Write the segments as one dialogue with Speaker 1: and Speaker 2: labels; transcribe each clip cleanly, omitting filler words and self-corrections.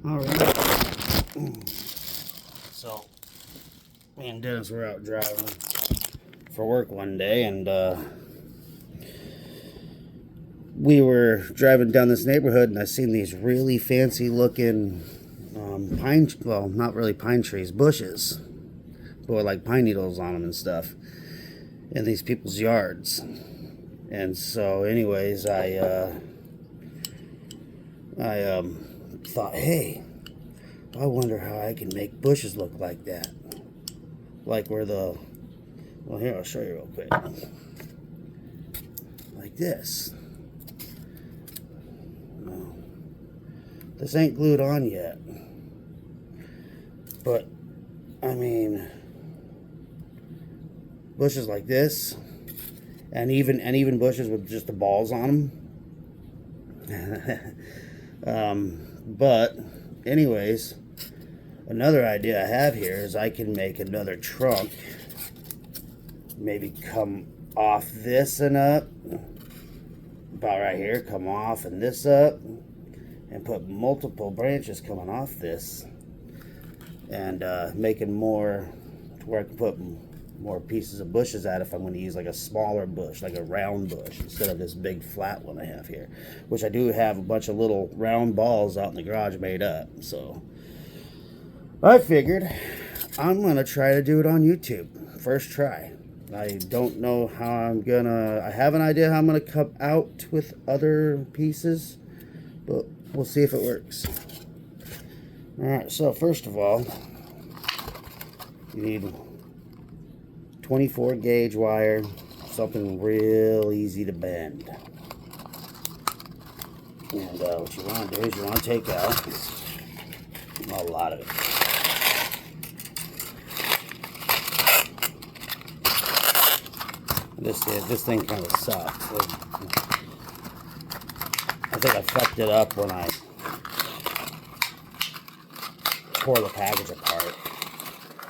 Speaker 1: All right. So, me and Dennis were out driving for work one day, and we were driving down this neighborhood, and I seen these really fancy looking pine, well, not really pine trees, bushes, but with like pine needles on them and stuff in these people's yards. And so, anyways, I thought, hey, I wonder how I can make bushes look like that. Like where the, well, here, I'll show you real quick. Like this. No, this ain't glued on yet. But, I mean, bushes like this, and even bushes with just the balls on them. But, anyways, another idea I have here is I can make another trunk, maybe come off this and up, about right here, come off and this up, and put multiple branches coming off this, and making more to where I can put more pieces of bushes at if I'm going to use like a smaller bush, like a round bush, instead of this big flat one I have here, which I do have a bunch of little round balls out in the garage made up. So I figured I'm going to try to do it on YouTube. First try. I don't know how I'm going to... I have an idea how I'm going to come out with other pieces, but we'll see if it works. Alright, so first of all, you need 24 gauge wire, something real easy to bend. And what you want to do is you want to take out a lot of it. This thing kind of sucks. I think I fucked it up when I tore the package apart.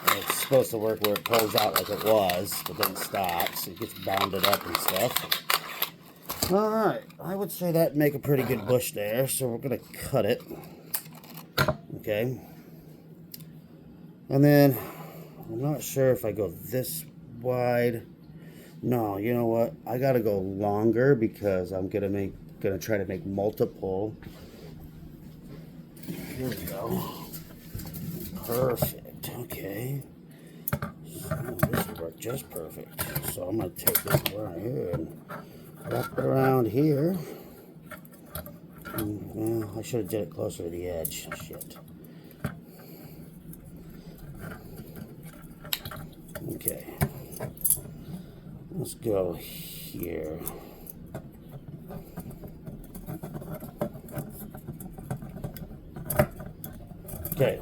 Speaker 1: And it's supposed to work where it pulls out like it was, but then it stops. It gets bounded up and stuff. Alright, I would say that'd make a pretty good bush there, so we're going to cut it. Okay. And then, I'm not sure if I go this wide. No, you know what? I gotta go longer because I'm gonna try to make multiple. Here we go. Perfect. Okay. So this will work just perfect. So I'm gonna take this right here and wrap it around here. Well, I should have did it closer to the edge. Shit. Okay. Let's go here. Okay.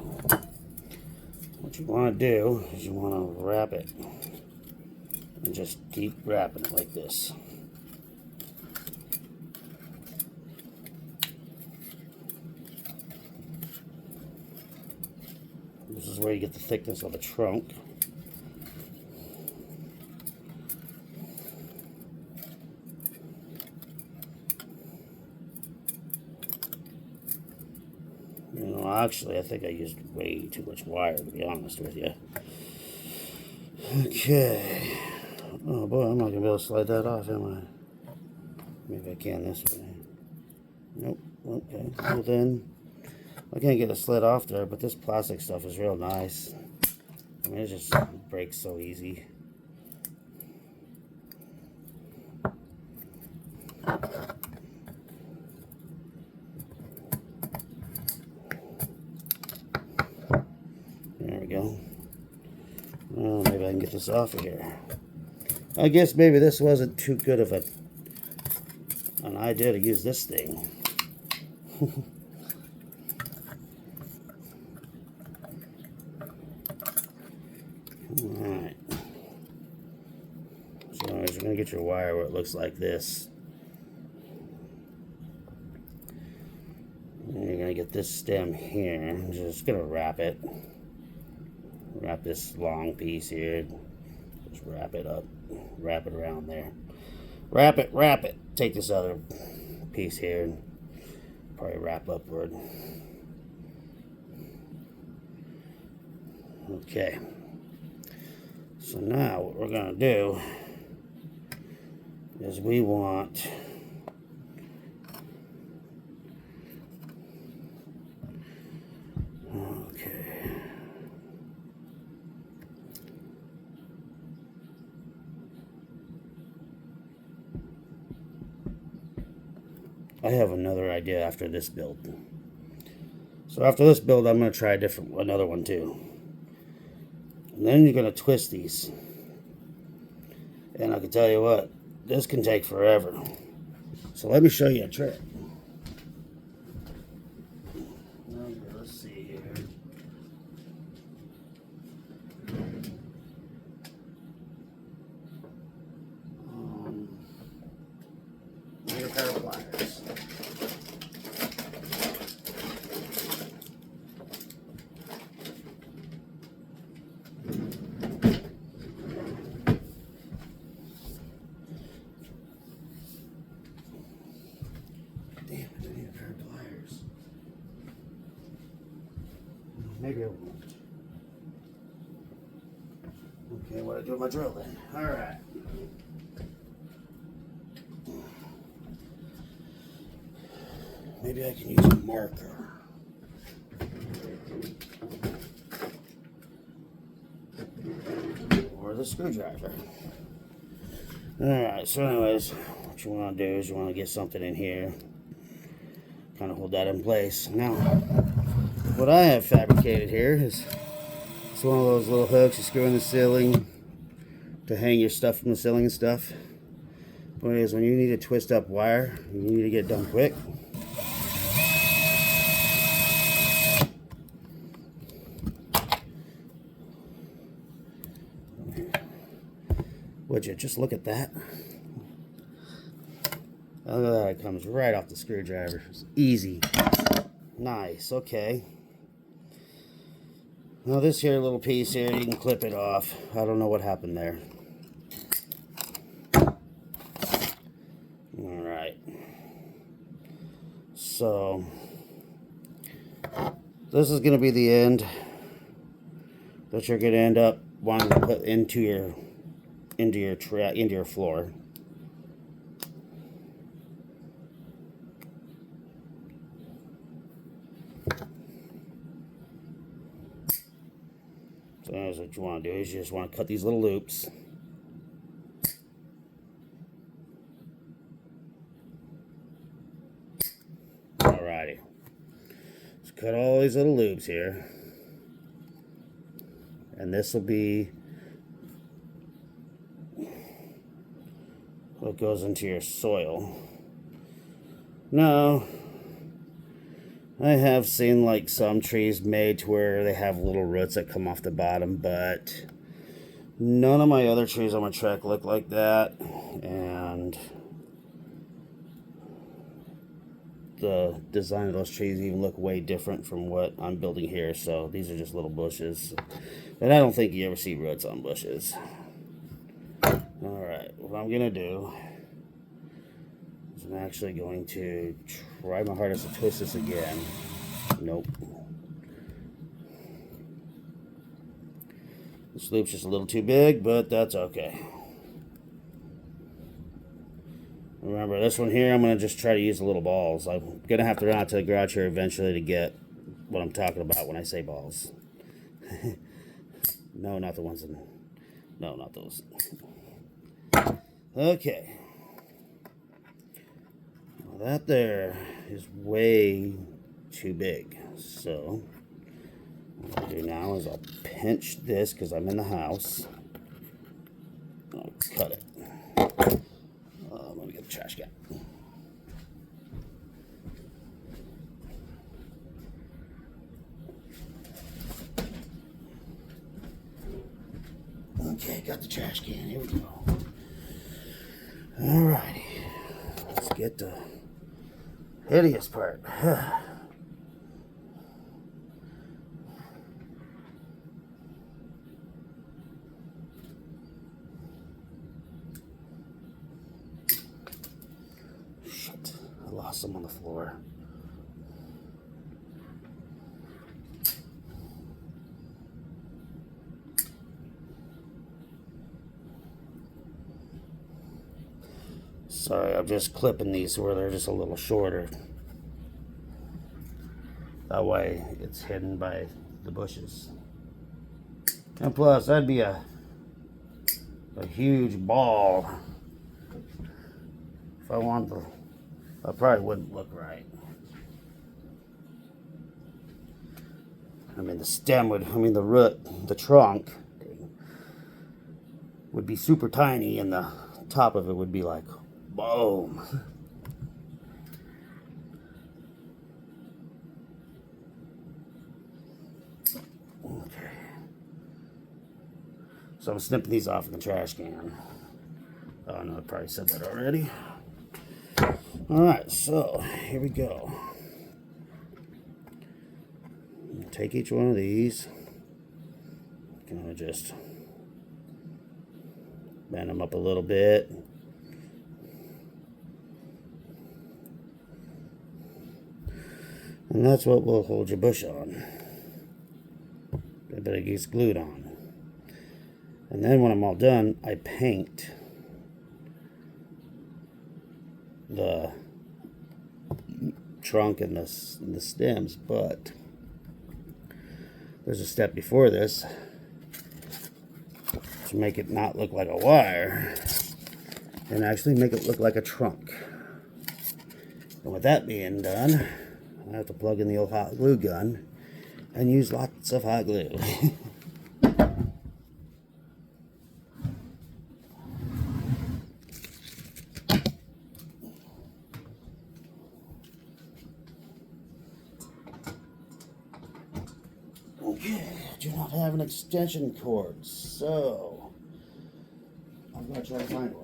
Speaker 1: What you want to do is you want to wrap it and just keep wrapping it like this. This is where you get the thickness of the trunk. You know, actually, I think I used way too much wire, to be honest with you. Okay. Oh boy, I'm not going to be able to slide that off, am I? Maybe I can this way. Nope. Okay. Well then, I can't get it slid off there, but this plastic stuff is real nice. I mean, it just breaks so easy. There we go. Well, maybe I can get this off of here. I guess maybe this wasn't too good of an idea to use this thing. Alright. So you're going to get your wire where it looks like this. And you're going to get this stem here. I'm just going to wrap it. Wrap this long piece here. Just wrap it up. Wrap it around there. Wrap it, wrap it. Take this other piece here and probably wrap upward. Okay. So now what we're going to do is we want I have another idea after this build. So after this build, I'm going to try another one too. And then you're going to twist these. And I can tell you what, this can take forever. So let me show you a trick. Let's see here. Need a pair of pliers. Maybe I won't. Okay, what do I do with my drill then? Alright. Maybe I can use a marker. Or the screwdriver. Alright, so anyways, what you want to do is you want to get something in here. Kind of hold that in place. Now, what I have fabricated here is it's one of those little hooks you screw in the ceiling to hang your stuff from the ceiling and stuff. But anyways, when you need to twist up wire, you need to get it done quick. Would you just look at that? Look at that, it comes right off the screwdriver. It's easy. Nice, okay. Now this here little piece here, you can clip it off. I don't know what happened there. Alright. So, this is going to be the end that you're going to end up wanting to put into your floor. So that's what you want to do, is you just want to cut these little loops. Alrighty. Let's cut all these little loops here. And this will be what goes into your soil. Now, I have seen like some trees made to where they have little roots that come off the bottom, but none of my other trees on my track look like that, and the design of those trees even look way different from what I'm building here. So these are just little bushes, and I don't think you ever see roots on bushes. Alright, what I'm gonna do is I'm actually going to try my hardest to twist this again. Nope. This loop's just a little too big, but that's okay. Remember, this one here, I'm going to just try to use the little balls. I'm going to have to run out to the garage here eventually to get what I'm talking about when I say balls. No, not the ones in... No, not those. Okay. Well, that there is way too big. So, what I'll do now is I'll pinch this because I'm in the house. I'll cut it. Let me get the trash can. Okay, got the trash can. Here we go. Alrighty. Let's get the hideous part. Shit. I lost some on the floor. Sorry, I'm just clipping these where they're just a little shorter. That way it's hidden by the bushes. And plus, that'd be a huge ball. If I want the, that probably wouldn't look right. I mean, the stem would, the root, the trunk would be super tiny, and the top of it would be like, boom. Okay. So I'm snipping these off in the trash can. Oh no, I probably said that already. Alright, so here we go. Take each one of these. Kind of just bend them up a little bit. And that's what will hold your bush on. But it gets glued on. And then when I'm all done, I paint the trunk and the stems, but there's a step before this to make it not look like a wire and actually make it look like a trunk. And with that being done, I have to plug in the old hot glue gun and use lots of hot glue. Okay, I do not have an extension cord, so I'm going to try to find one.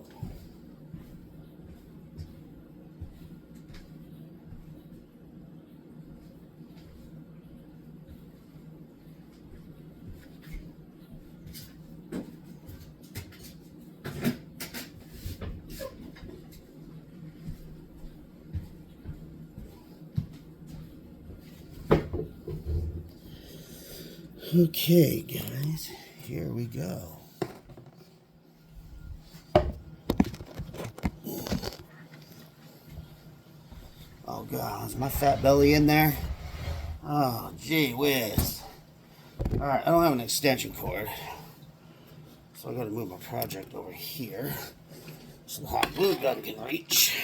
Speaker 1: Okay, guys, here we go. Oh, God, is my fat belly in there? Oh, gee whiz. Alright, I don't have an extension cord, so I gotta move my project over here so the hot glue gun can reach.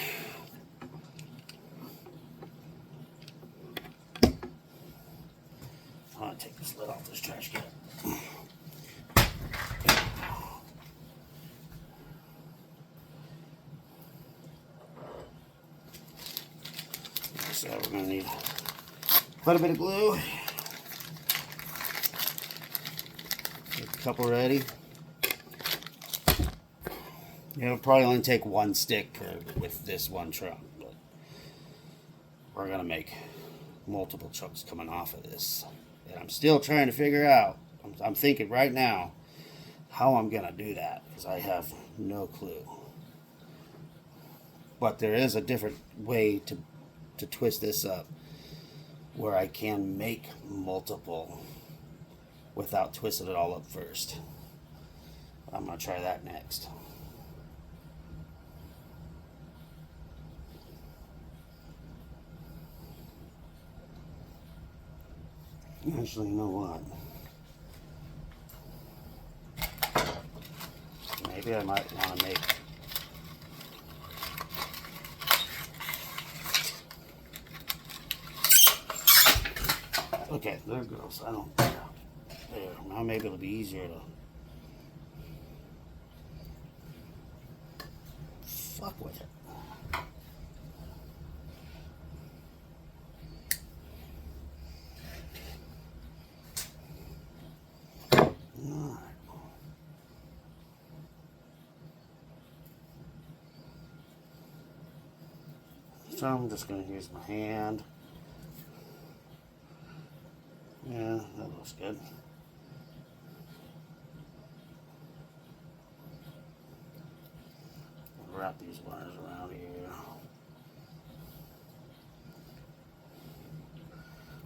Speaker 1: I'm gonna take this lid off this trash can. So we're gonna need quite a bit of glue. Get a couple ready. It'll probably only take one stick with this one trunk, but we're gonna make multiple chunks coming off of this. And I'm still trying to figure out, I'm thinking right now, how I'm gonna do that, because I have no clue. But there is a different way to twist this up where I can make multiple without twisting it all up first. I'm going to try that next. Actually, you know what? Maybe I might want to make okay, there it goes. I don't there. Now maybe it'll be easier to fuck with it. Alright. So I'm just going to use my hand. Yeah, that looks good. I'll wrap these wires around here.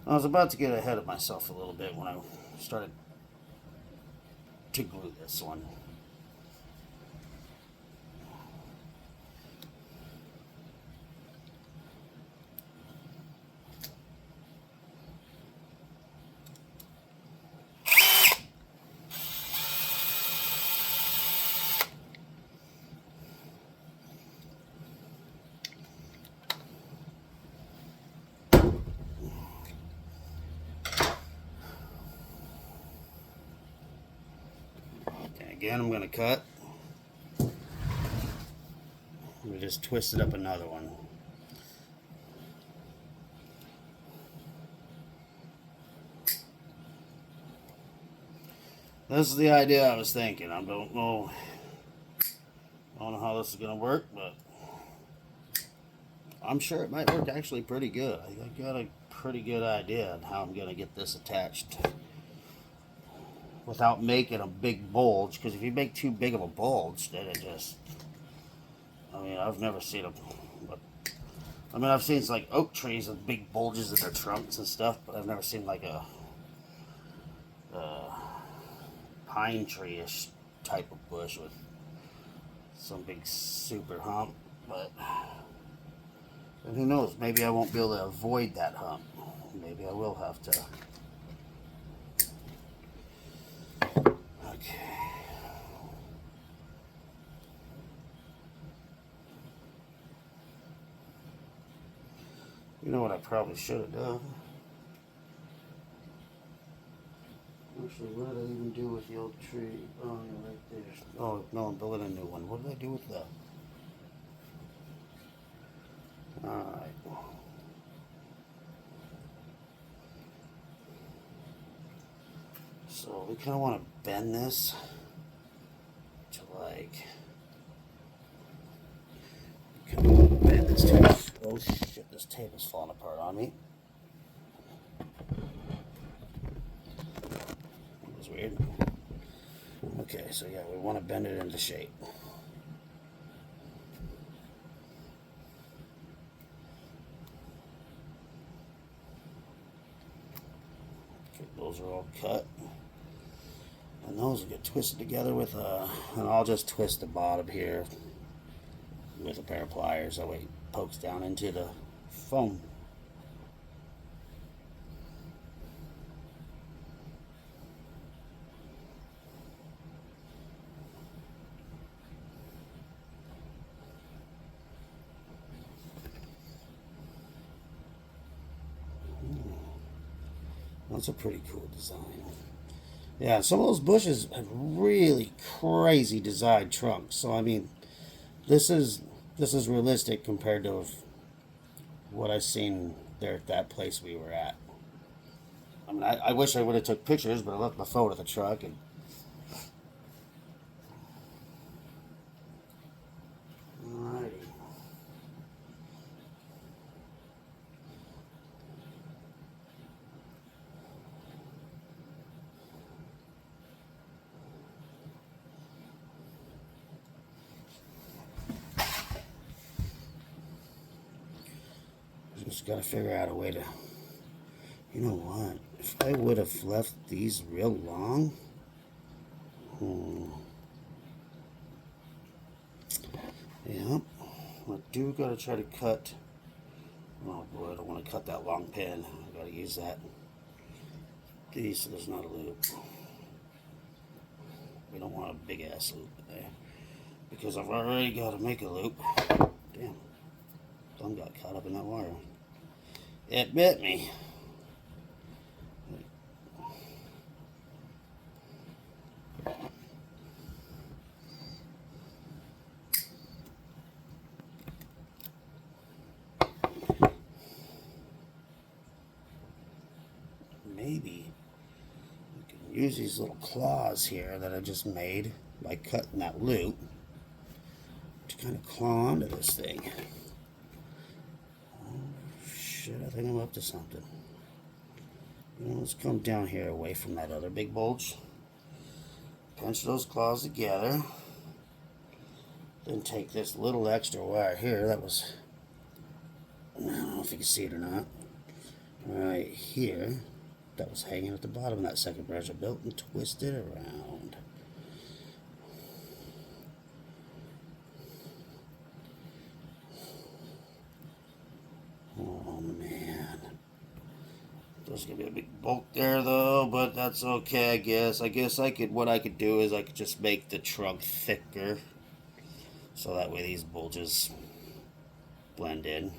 Speaker 1: I was about to get ahead of myself a little bit when I started to glue this one. again, I'm going to cut. We just twisted up another one. This is the idea I was thinking. I don't know how this is going to work, but I'm sure it might work actually pretty good. I got a pretty good idea on how I'm going to get this attached without making a big bulge, because if you make too big of a bulge, then it just, I mean, I've never seen them, but I mean, I've seen like oak trees with big bulges in their trunks and stuff, but I've never seen like a pine tree-ish type of bush with some big super hump. But and who knows, maybe I won't be able to avoid that hump. Maybe I will have to. Okay. You know what I probably should have done? Actually, what did I even do with the old tree? Oh, yeah, right there. Oh, no, I'm building a new one. What did I do with that? Alright. So we kind of want to bend this to like. Kind of want to bend this to. Oh shit, this table's falling apart on me. That was weird. Okay, so yeah, we want to bend it into shape. Okay, those are all cut. And those will get twisted together with and I'll just twist the bottom here with a pair of pliers. That way it pokes down into the foam. That's a pretty cool design. Yeah, some of those bushes have really crazy designed trunks. So I mean, this is realistic compared to what I've seen there at that place we were at. I mean, I wish I would have took pictures, but I left my phone at the truck and. Alrighty. Just gotta figure out a way to. You know what? If I would have left these real long. Yeah. I do gotta try to cut. Oh boy, I don't want to cut that long pin. I gotta use that. So there's not a loop. We don't want a big ass loop in there. Because I've already got to make a loop. Damn. Thumb got caught up in that wire. It bit me. Maybe we can use these little claws here that I just made by cutting that loop to kind of claw onto this thing. Oh shit, I think I'm up to something. You know, let's come down here away from that other big bulge. Pinch those claws together. Then take this little extra wire here that was, I don't know if you can see it or not, right here, that was hanging at the bottom of that second branch I built, and twist it around. Oh man. There's gonna be a big bulk there though, but that's okay, I guess. What I could do is I could just make the trunk thicker. So that way these bulges blend in.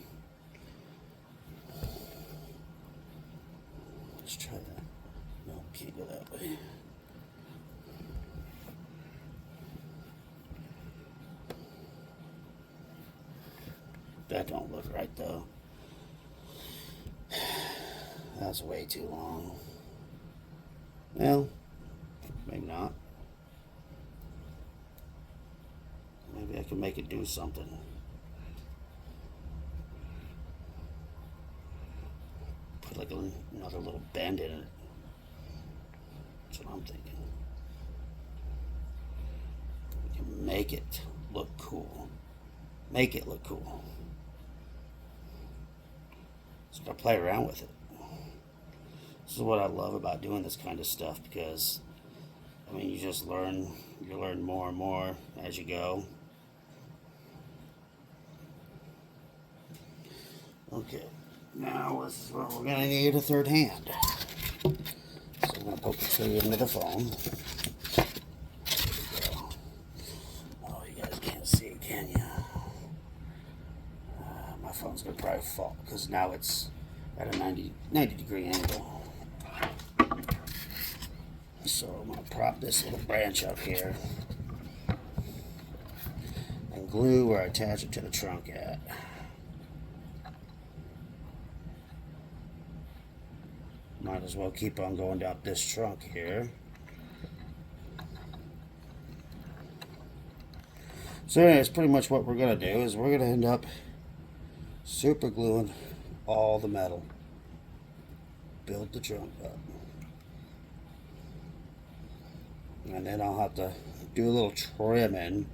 Speaker 1: Let's try that. No, can't go that way. That don't look right though. That's way too long. Well, maybe not. Maybe I can make it do something. Put like another little bend in it. That's what I'm thinking. We can make it look cool. Make it look cool. So I play around with it. This is what I love about doing this kind of stuff, because I mean, you learn more and more as you go. Okay, now this is where we're gonna need a third hand. So I'm gonna poke the tree into the phone. Oh, you guys can't see, can you? My phone's gonna probably fall because now it's at a 90 degree angle. So I'm going to prop this little branch up here and glue where I attach it to the trunk at. Might as well keep on going down this trunk here. So anyways, pretty much what we're going to do is we're going to end up super gluing all the metal. Build the trunk up. And then I'll have to do a little trimming.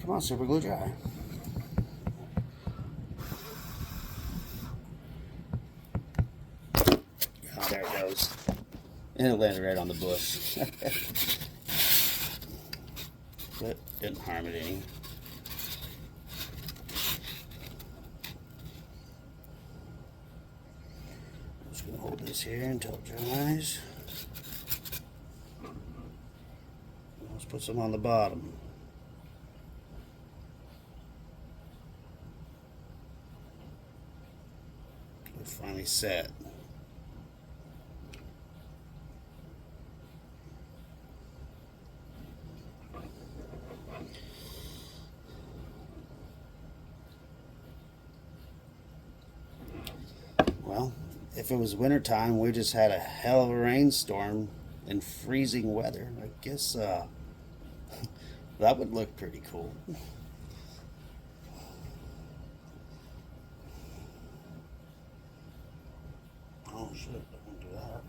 Speaker 1: Come on, super glue dry. Oh, there it goes. And it landed right on the bush. But didn't harm it any. I'm just going to hold this here until it dries. Let's put some on the bottom. We're finally set. Well, if it was wintertime, we just had a hell of a rainstorm and freezing weather. I guess that would look pretty cool. Oh shit, I can do that.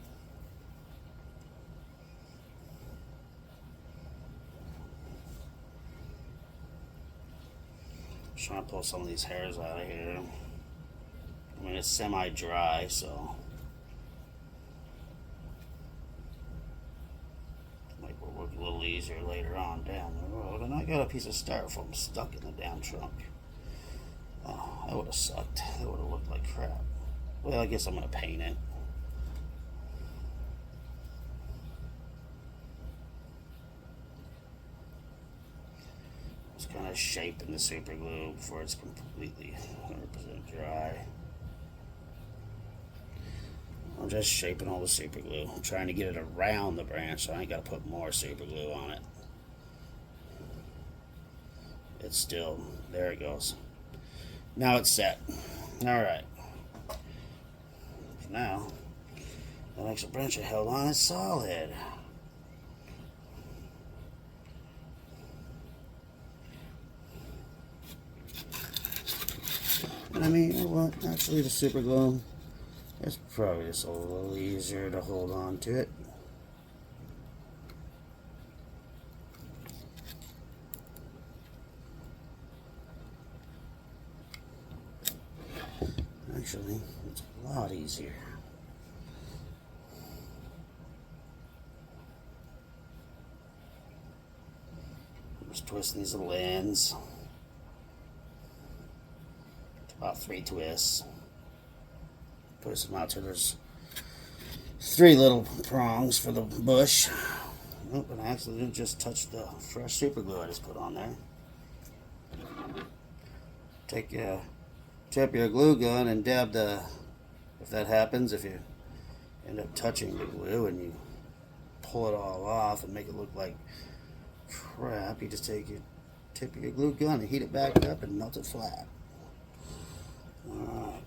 Speaker 1: Just trying to pull some of these hairs out of here. I mean, it's semi-dry, so it might work a little easier later on down the road. And I got a piece of styrofoam stuck in the damn trunk. Oh, that would have sucked. That would have looked like crap. Well, I guess I'm going to paint it. Just kind of shaping the super glue before it's completely 100% dry. I'm just shaping all the super glue. I'm trying to get it around the branch, so I ain't got to put more super glue on it. It's still, there it goes. Now it's set. Alright. Now, that extra branch I held on is solid. And I mean, you know what? Actually, the super glue, it's probably just a little easier to hold on to it. Actually, it's a lot easier. Just twisting these little ends. It's about 3 twists. Put some out so there's 3 little prongs for the bush. Oh, but I accidentally just touched the fresh super glue I just put on there. take tip your glue gun and dab the, if that happens, if you end up touching the glue and you pull it all off and make it look like crap, you just take your tip of your glue gun and heat it back up and melt it flat. Alright.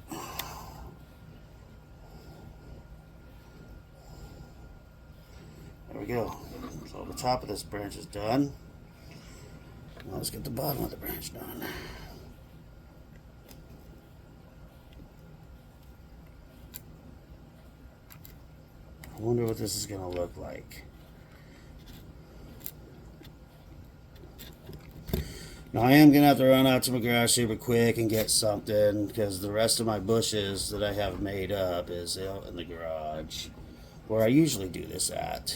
Speaker 1: There we go. So the top of this branch is done. Now let's get the bottom of the branch done. I wonder what this is going to look like. Now I am going to have to run out to my garage super quick and get something, because the rest of my bushes that I have made up is out in the garage where I usually do this at.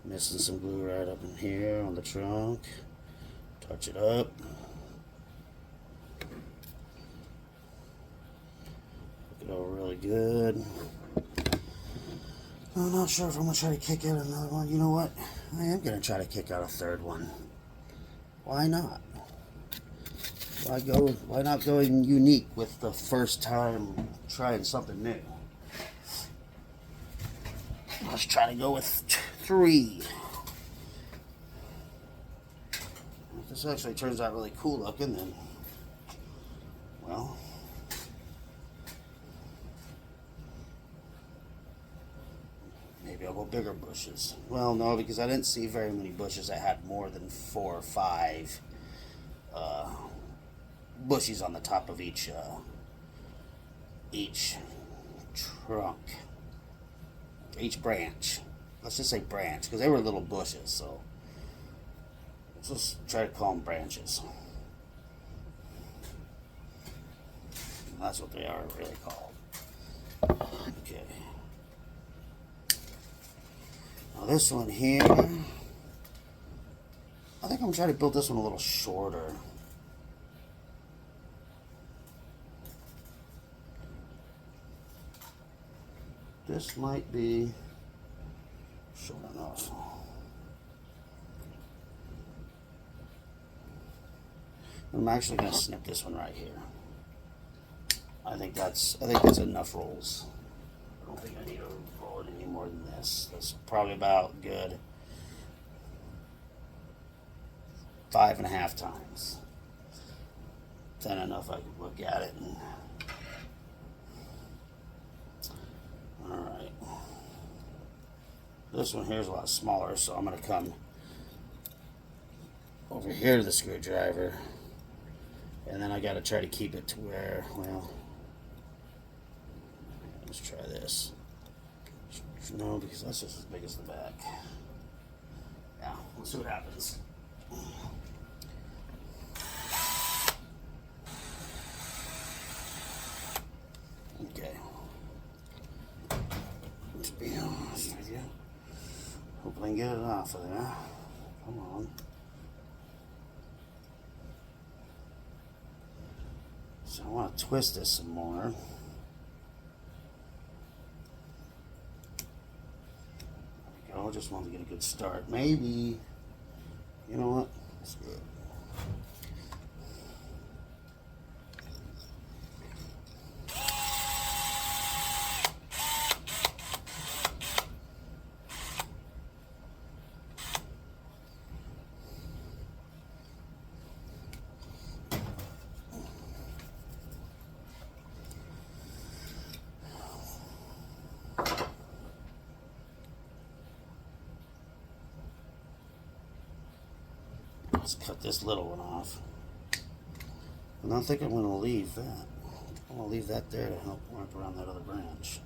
Speaker 1: Missing some glue right up in here on the trunk. Touch it up. Look it over really good. I'm not sure if I'm going to try to kick out another one. You know what? I am going to try to kick out a third one. Why not? Why not going unique with the first time trying something new? Let's try to go with 3. If this actually turns out really cool looking, then, well, maybe I'll go bigger bushes. Well, no, because I didn't see very many bushes that had more than 4 or 5 bushes on the top of each trunk, each branch. Let's just say branch, because they were little bushes, so let's just try to call them branches. That's what they are really called. Okay. Now this one here, I think I'm going to try to build this one a little shorter. This might be short enough. I'm actually going to snip this one right here. I think that's enough rolls. I don't think I need to roll it any more than this. That's probably about good 5.5 times. Then enough I could look at it and. Alright. This one here is a lot smaller, so I'm going to come over here to the screwdriver, and then I got to try to keep it to where, well, let's try this. No, because that's just as big as the back. Yeah, let's see what happens. Okay. Let's be honest with you. Hopefully I can get it off of there. Come on. So I want to twist this some more. There we go. Just want to get a good start. Maybe, you know what? That's good. Let's cut this little one off. And I think I'm going to leave that. I'm going to leave that there to help wrap around that other branch.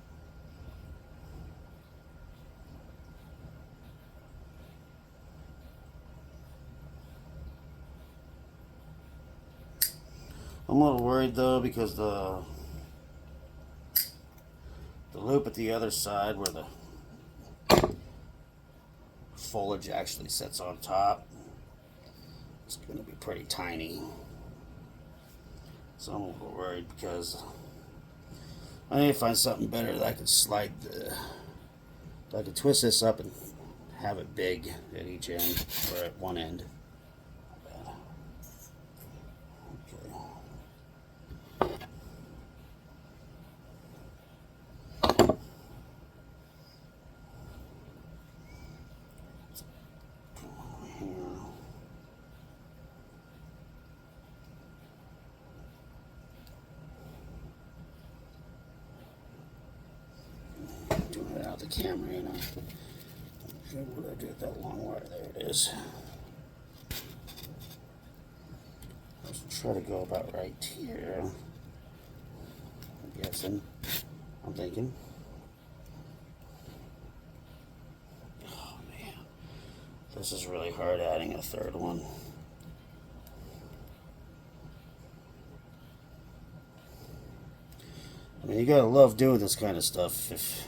Speaker 1: I'm a little worried though, because the loop at the other side where the foliage actually sits on top, it's going to be pretty tiny. So I'm a little worried because I need to find something better that I could slide the. I could twist this up and have it big at each end or at one end. Doing it out the camera, you know. What did I do with that long wire? There it is. Let's try to go about right here. I'm guessing. I'm thinking. Oh man. This is really hard adding a third one. I mean, you gotta love doing this kind of stuff if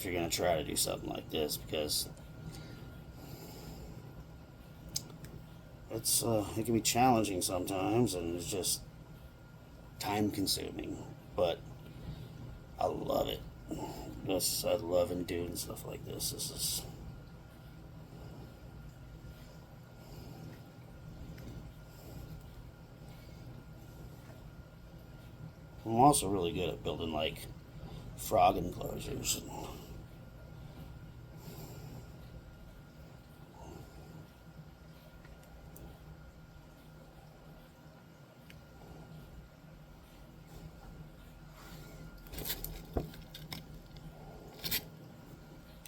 Speaker 1: you're gonna try to do something like this, because it can be challenging sometimes, and it's just time consuming. But I love it. I love doing stuff like this. This is. I'm also really good at building like frog enclosures.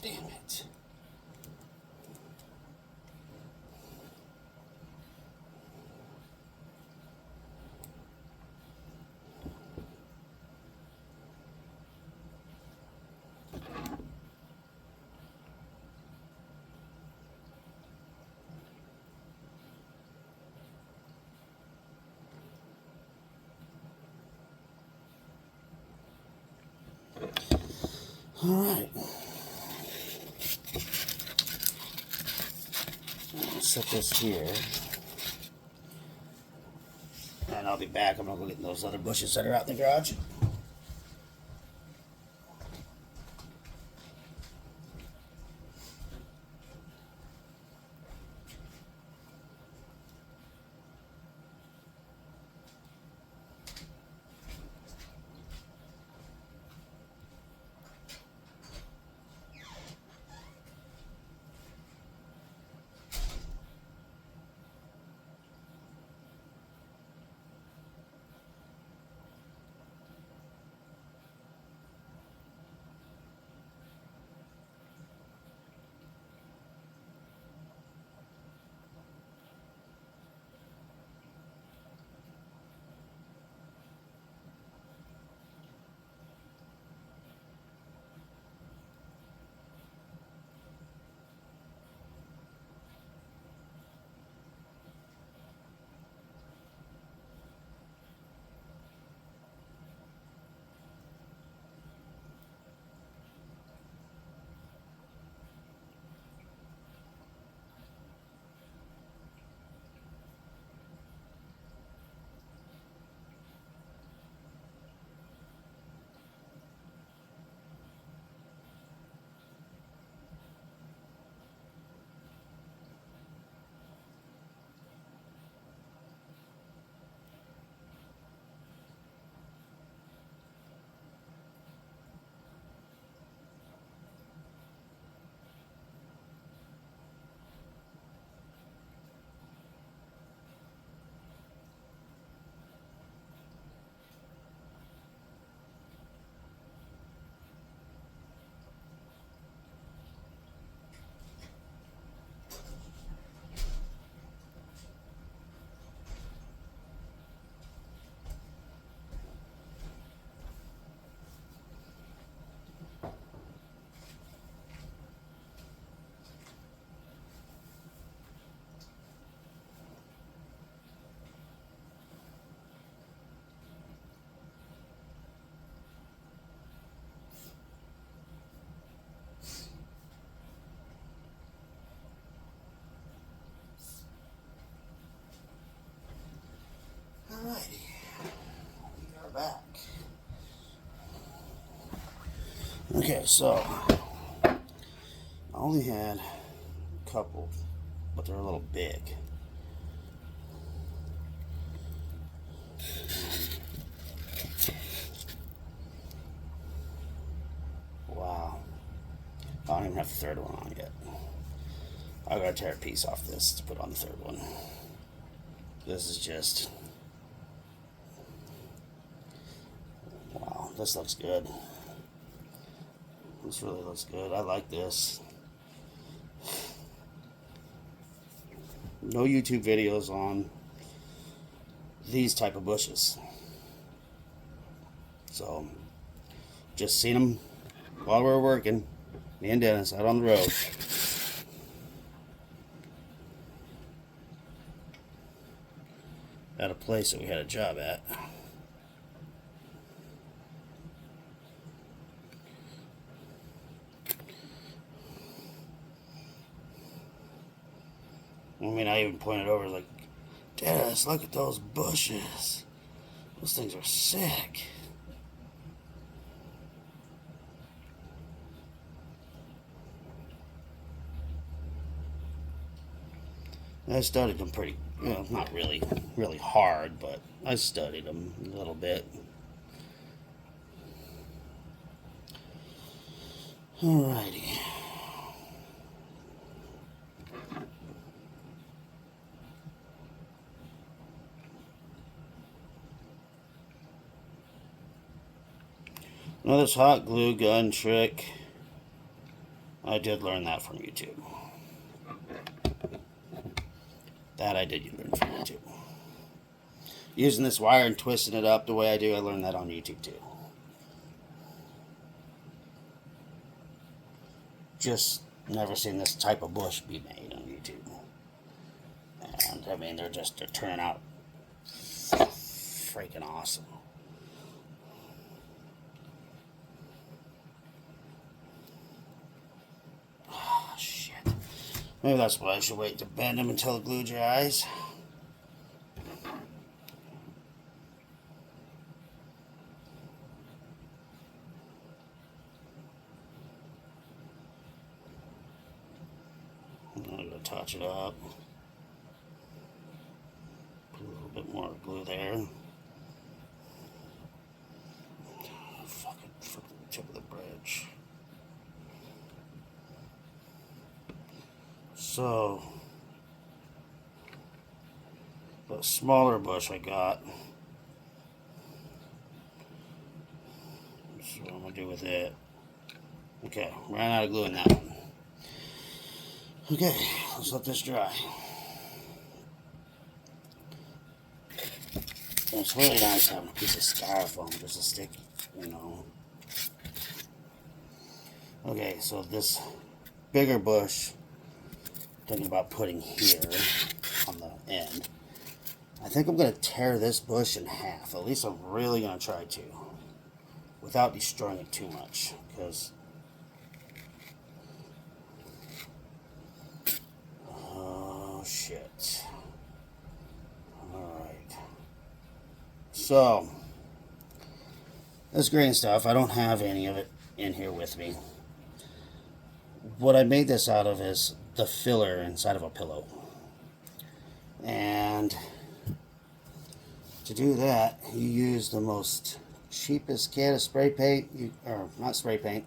Speaker 1: Damn it. All right. Set this here. And I'll be back. I'm going to go get those other bushes that are out in the garage. Okay, so I only had a couple, but they're a little big. Wow. I don't even have the third one on yet. I gotta tear a piece off this to put on the third one. This is just... wow, this looks good. This really looks good. I like this. No YouTube videos on these type of bushes. So, just seen them while we were working. Me and Dennis out on the road. At a place that we had a job at. I mean, I even pointed over like, Dennis, look at those bushes. Those things are sick. I studied them pretty, not really, really hard, but I studied them a little bit. Alrighty. Now this hot glue gun trick, I did learn that from YouTube. That I did learn from YouTube. Using this wire and twisting it up the way I do, I learned that on YouTube too. Just never seen this type of bush be made on YouTube. And I mean, they're turning out freaking awesome. Oh, shit. Maybe that's why I should wait to bend them until the glue dries. I'm going to touch it up. Put a little bit more glue there. Fucking tip of the bridge. So, the smaller bush I got. That's what I'm going to do with it. Okay, ran out of glue in that one. Okay, let's let this dry. And it's really nice having a piece of styrofoam just to stick, Okay, so this bigger bush, thinking about putting here on the end. I think I'm going to tear this bush in half. At least I'm really going to try to. Without destroying it too much. Because... oh, shit. Alright. So, this green stuff, I don't have any of it in here with me. What I made this out of is the filler inside of a pillow. And to do that, you use the most cheapest can of spray paint, or not spray paint,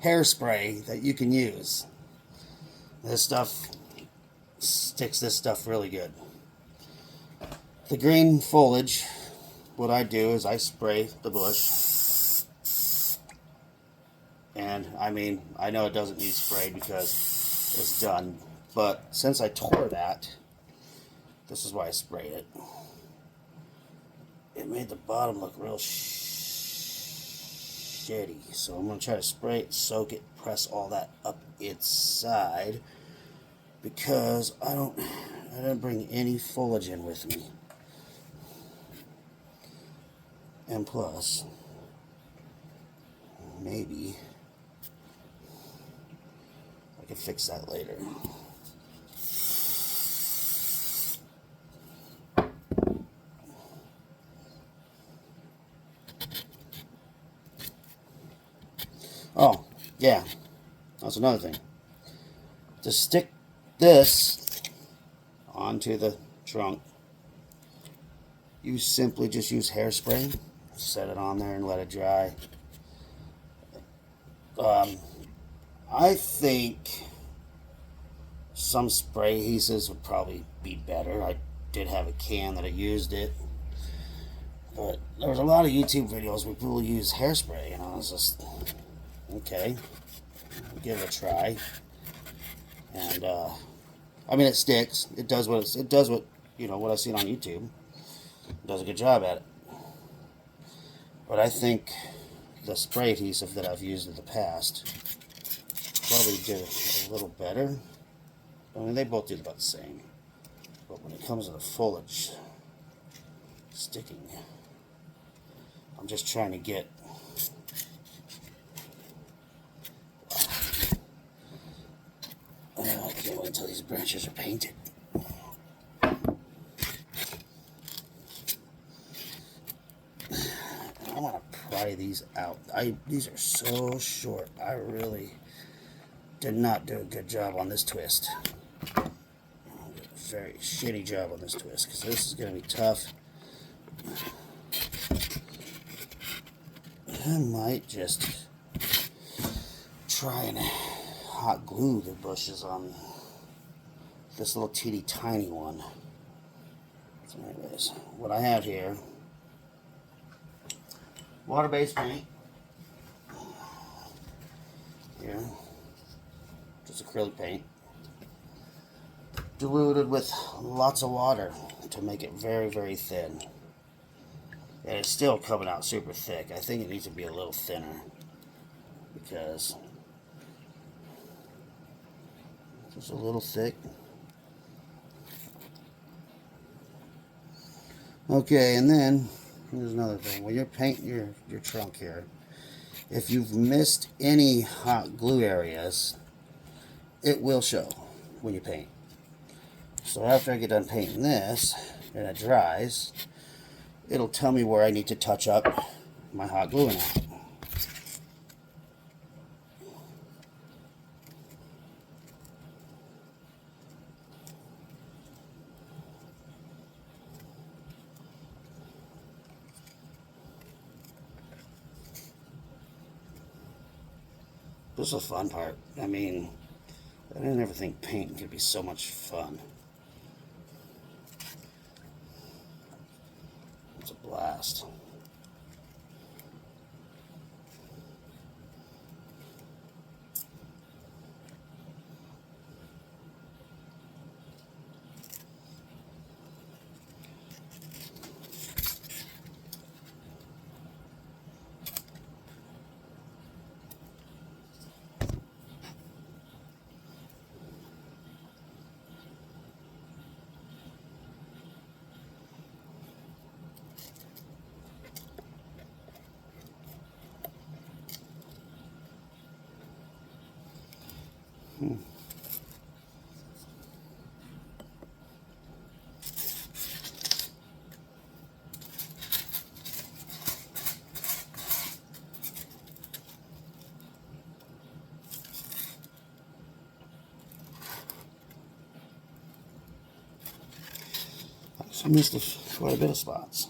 Speaker 1: hairspray that you can use. This stuff sticks this stuff really good. The green foliage, what I do is I spray the bush. And I mean, I know it doesn't need sprayed because it's done, but since I tore that, this is why I sprayed it. It made the bottom look real shitty. So I'm going to try to spray it, soak it, press all that up inside, because I didn't bring any foliage in with me. And plus, maybe I can fix that later. that's another thing. To stick this onto the trunk, you simply just use hairspray, set it on there and let it dry. I think some spray adhesives would probably be better. I did have a can that I used it, but there was a lot of YouTube videos where people use hairspray, and I was just, okay, I'll give it a try. And I mean, it sticks. It does what what I've seen on YouTube. It does a good job at it. But I think the spray adhesive that I've used in the past probably did it a little better. I mean, they both did about the same. But when it comes to the foliage sticking, I'm just trying to get I can't wait until these branches are painted. I want to pry these out. These are so short. I really did not do a good job on this twist. Very shitty job on this twist, because this is going to be tough. I might just try and hot glue the bushes on this little teeny tiny one. So anyways, what I have here, water-based paint. Here, just acrylic paint, diluted with lots of water to make it very, very thin. And it's still coming out super thick. I think it needs to be a little thinner because it's just a little thick. Okay, and then here's another thing. When you're painting your trunk here, if you've missed any hot glue areas, it will show when you paint. So after I get done painting this and it dries, it'll tell me where I need to touch up my hot gluing out. This is the fun part. I mean, I didn't ever think painting could be so much fun. It's a blast. I missed quite a bit of spots.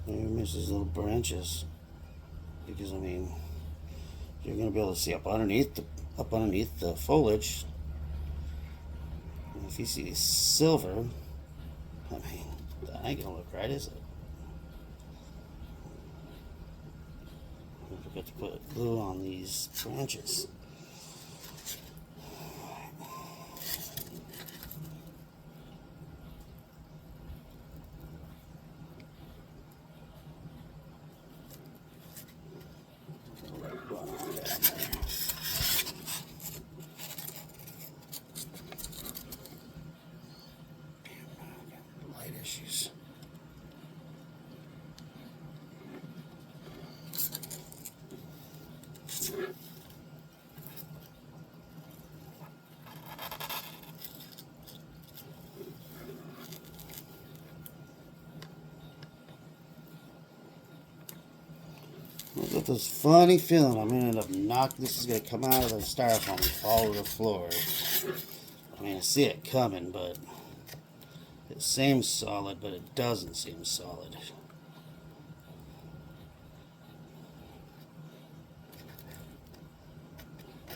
Speaker 1: You miss these little branches because I mean you're gonna be able to see up underneath the foliage. And if you see silver, I mean that ain't gonna look right, is it? I forgot to put glue on these branches. got this funny feeling I'm gonna end up knocking. This is gonna come out of the styrofoam and fall to the floor. I mean, I see it coming, but it seems solid, but it doesn't seem solid.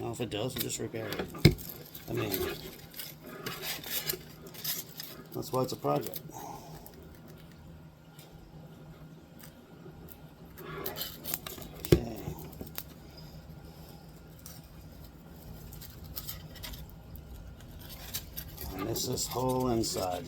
Speaker 1: Well, if it does, we'll just repair it. I mean, that's why it's a project. Okay. And this whole inside.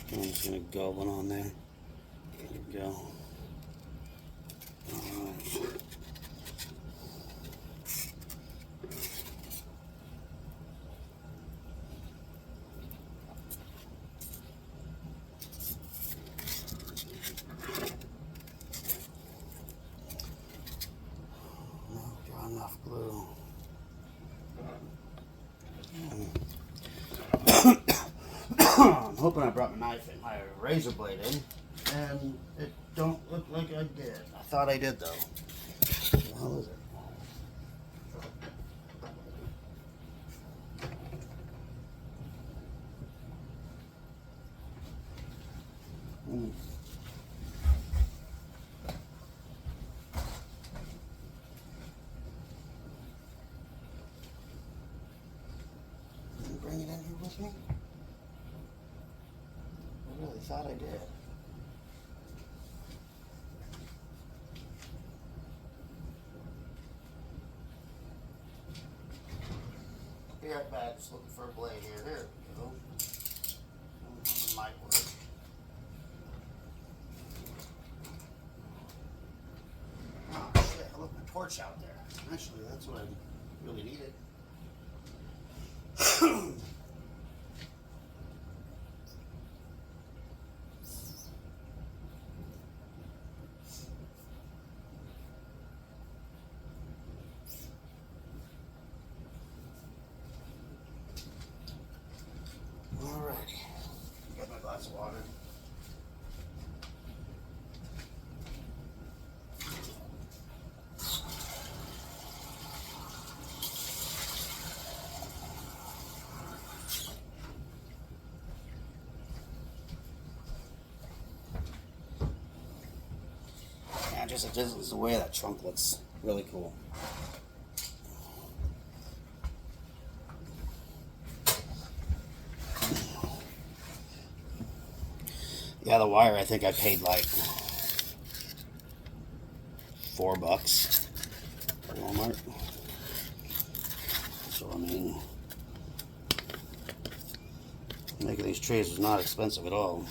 Speaker 1: I'm just going to go one on there. There we go. Alright. Got enough glue. I'm hoping I brought my knife and my razor blade in, and it don't look like I did. I thought I did though. What the hell is it? Can you bring it in here with me? I really thought I did. Be right back, just looking for a blade here. There we go. It might work. Oh shit, I left my torch out there. Actually, that's what I really needed. Alrighty, got my glass of water. Yeah, just the way that trunk looks really cool. Yeah, the wire, I think I paid like $4 at Walmart. So, I mean, making these trees is not expensive at all.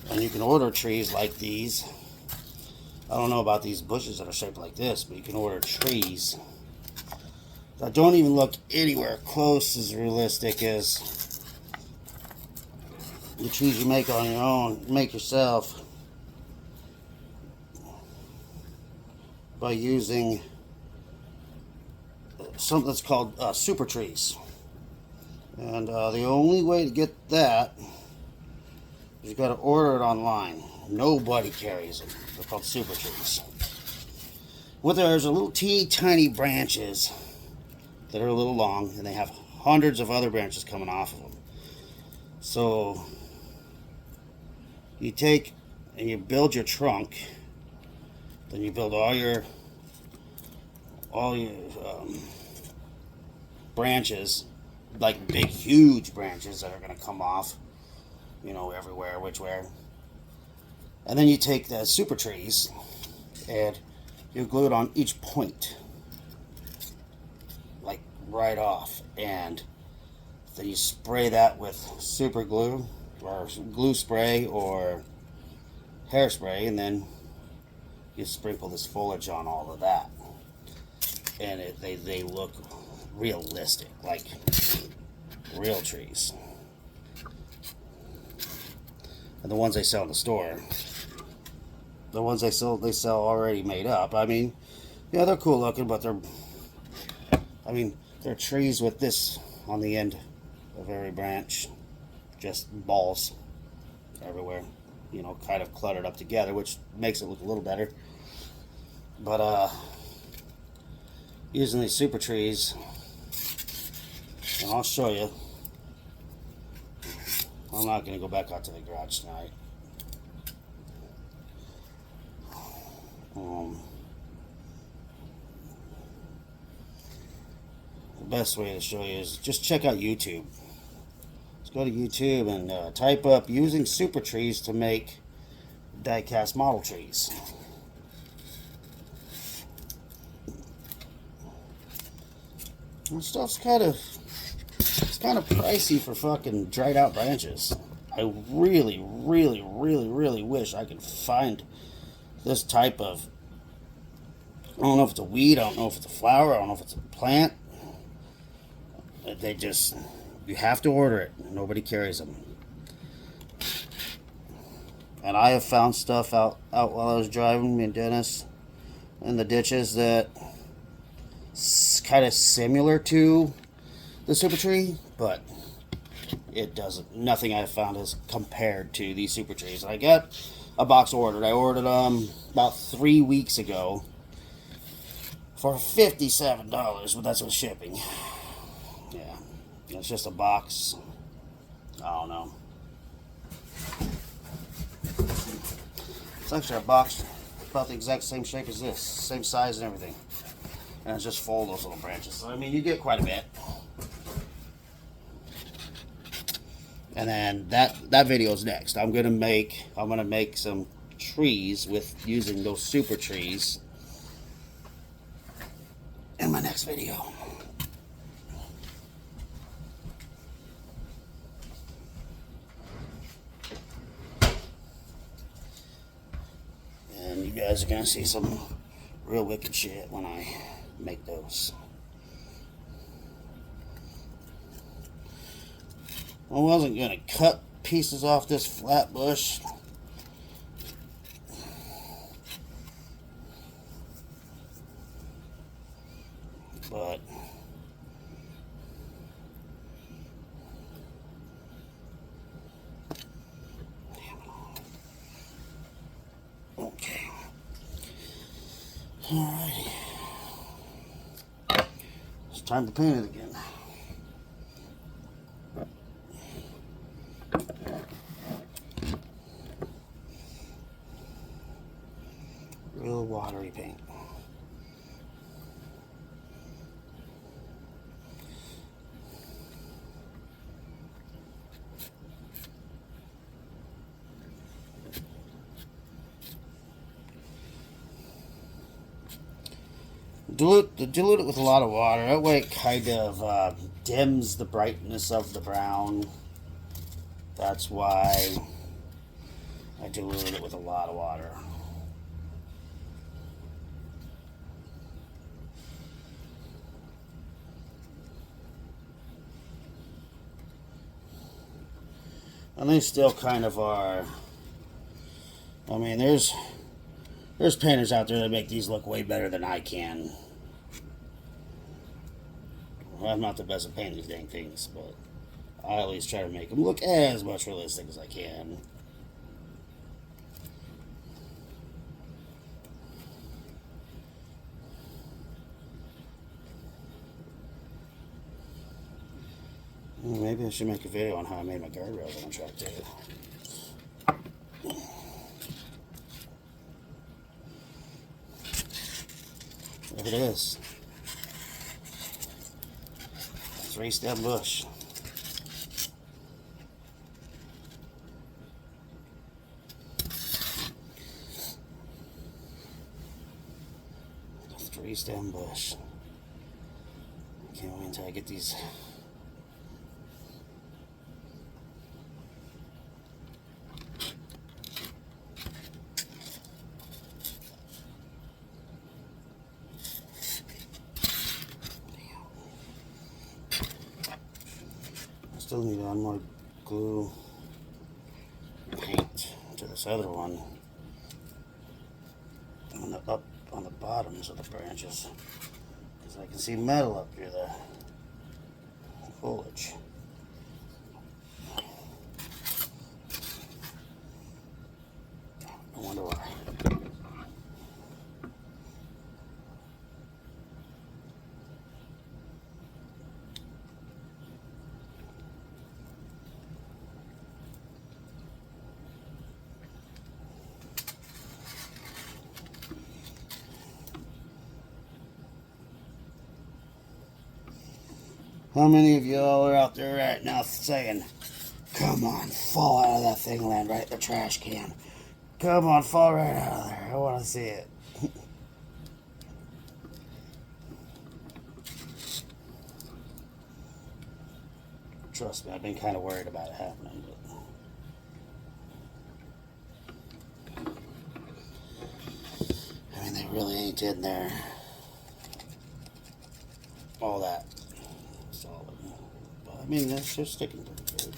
Speaker 1: And you can order trees like these. I don't know about these bushes that are shaped like this, but you can order trees that don't even look anywhere close as realistic as the trees you make on your own, make yourself, by using something that's called super trees. And the only way to get that is you got to order it online. Nobody carries them. They're called super trees. Well, there's a little teeny tiny branches that are a little long, and they have hundreds of other branches coming off of them. So you take and you build your trunk, then you build all your branches, like big huge branches that are going to come off, you know, everywhere, whichwhere. And then you take the super trees and you glue it on each point, like right off, and then you spray that with super glue or glue spray or hairspray, and then you sprinkle this foliage on all of that, and they look realistic, like real trees. And the ones they sell in the store, The ones they sell already made up. I mean, yeah, they're cool looking, but they're trees with this on the end of every branch, just balls everywhere, you know, kind of cluttered up together, which makes it look a little better. But using these super trees, and I'll show you. I'm not going to go back out to the garage tonight. The best way to show you is just check out YouTube. Let's go to YouTube and type up using super trees to make die-cast model trees. This stuff's kind of pricey for fucking dried out branches. I really wish I could find this type of, I don't know if it's a weed, I don't know if it's a flower, I don't know if it's a plant. You have to order it. Nobody carries them. And I have found stuff out while I was driving, me and Dennis, in the ditches that kind of similar to the super tree, but nothing I've found has compared to these super trees. I got a box ordered. I ordered them about 3 weeks ago for $57, but that's with shipping. Yeah, it's just a box. I don't know. It's actually a box about the exact same shape as this, same size and everything. And it's just full of those little branches. So, I mean, you get quite a bit. And then that video is next. I'm gonna make some trees with using those super trees in my next video. And you guys are gonna see some real wicked shit when I make those. I wasn't gonna cut pieces off this flat bush, but okay. Alrighty. It's time to paint it again. Real watery paint. Dilute it with a lot of water. That way it kind of dims the brightness of the brown. That's why I diluted it with a lot of water. And they still kind of are. I mean, there's painters out there that make these look way better than I can. Well, I'm not the best at painting these dang things, but I at least try to make them look as much realistic as I can. Maybe I should make a video on how I made my guardrails on the truck too. Look at this. 3-stem bush. A 3-stem bush. Can't wait until I get these. Still need to add more glue paint to this other one. on the bottoms of the branches, because I can see metal up through the foliage. I wonder why. How many of y'all are out there right now saying, come on, fall out of that thing and land right in the trash can? Come on, fall right out of there. I want to see it. Trust me, I've been kind of worried about it happening. But I mean, they really ain't in there all that solid. But I mean, they're sticking pretty good.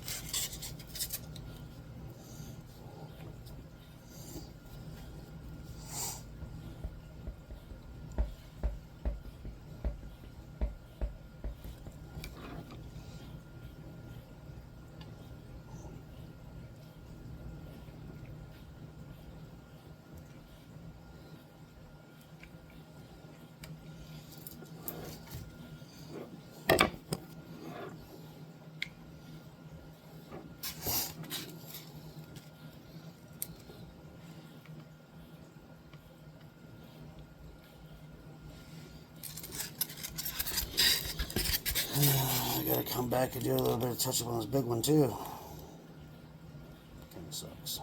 Speaker 1: I gotta come back and do a little bit of touch up on this big one too. Kinda sucks.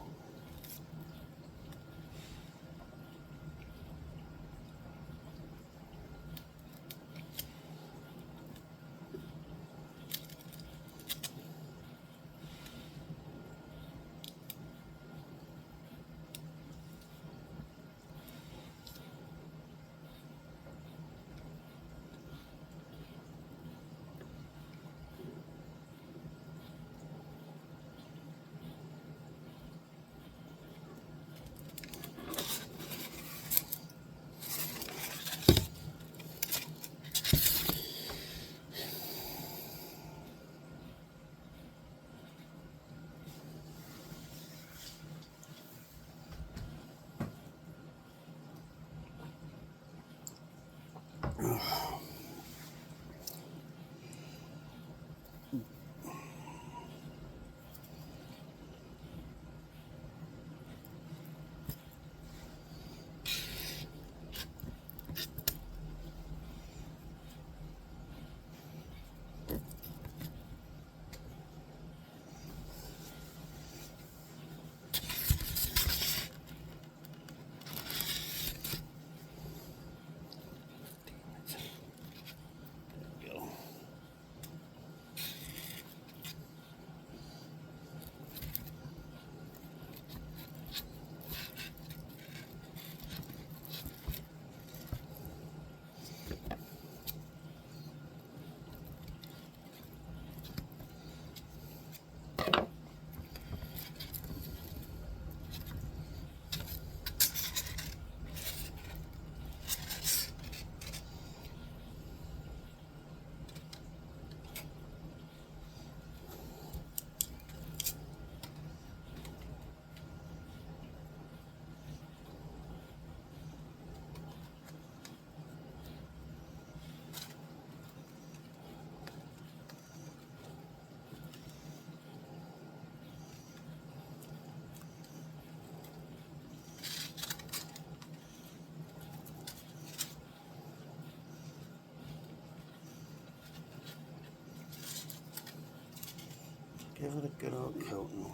Speaker 1: Give it a good old coating.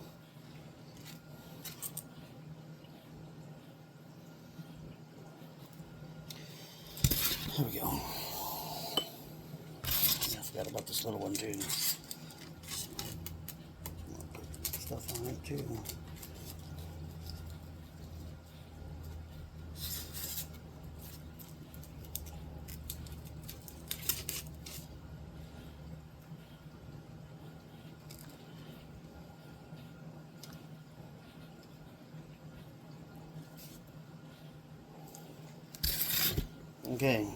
Speaker 1: There we go. I forgot about this little one too. Put stuff on it too. Okay.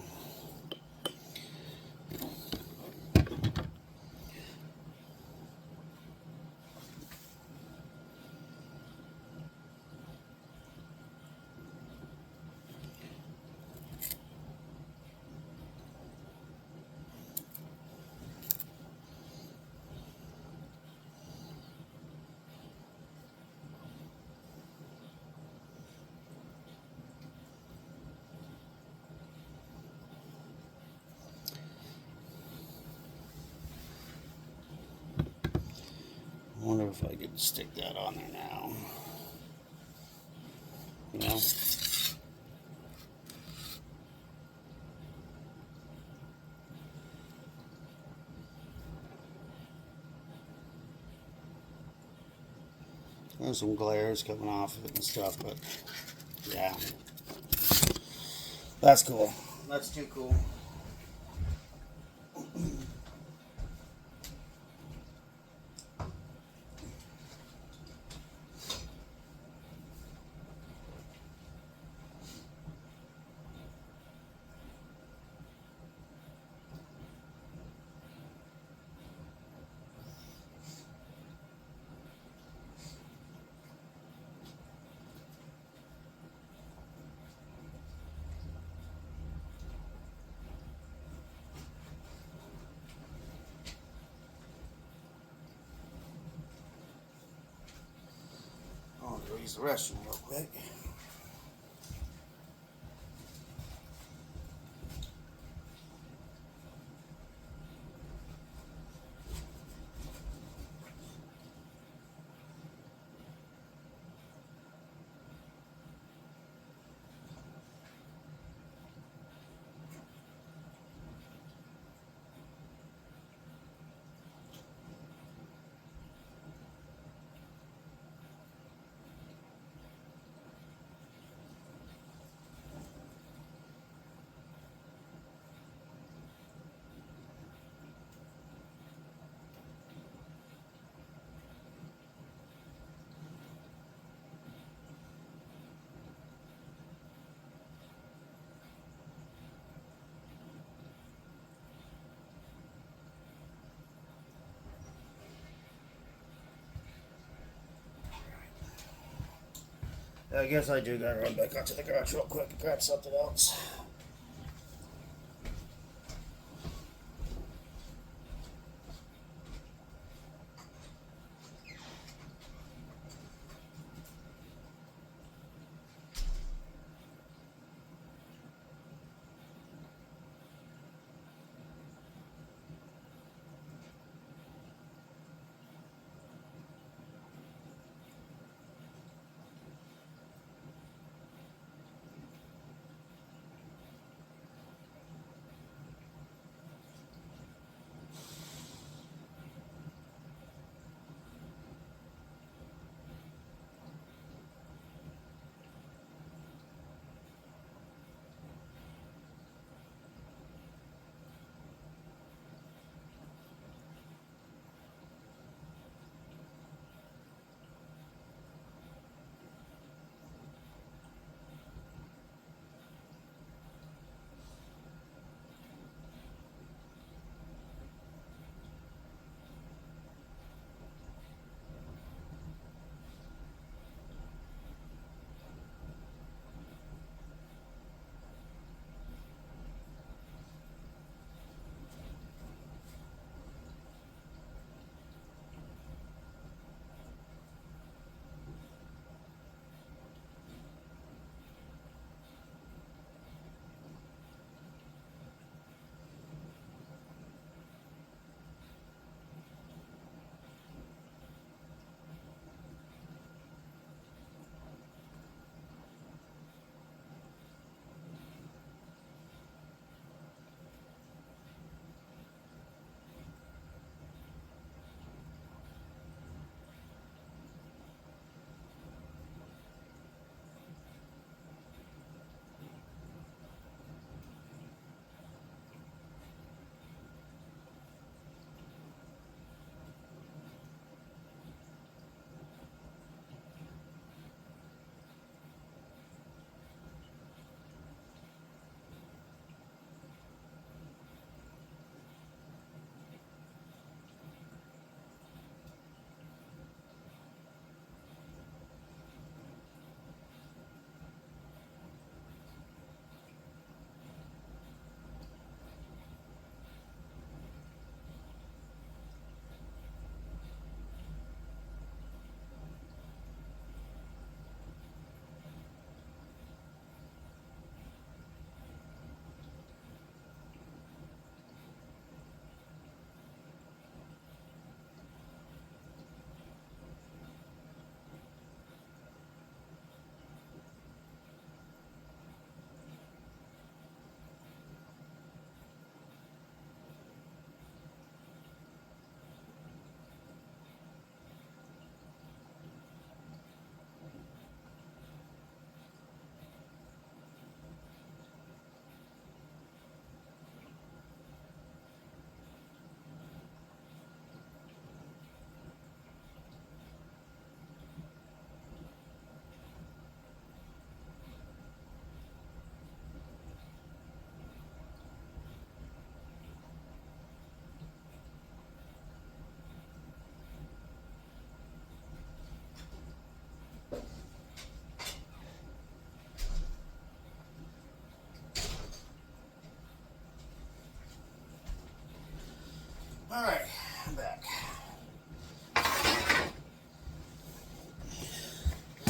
Speaker 1: I wonder if I could stick that on there now. You know? There's some glares coming off of it and stuff, but yeah. That's cool. That's too cool. I'll go use the restroom real quick. I guess I do gotta run back out to the garage real quick and grab something else.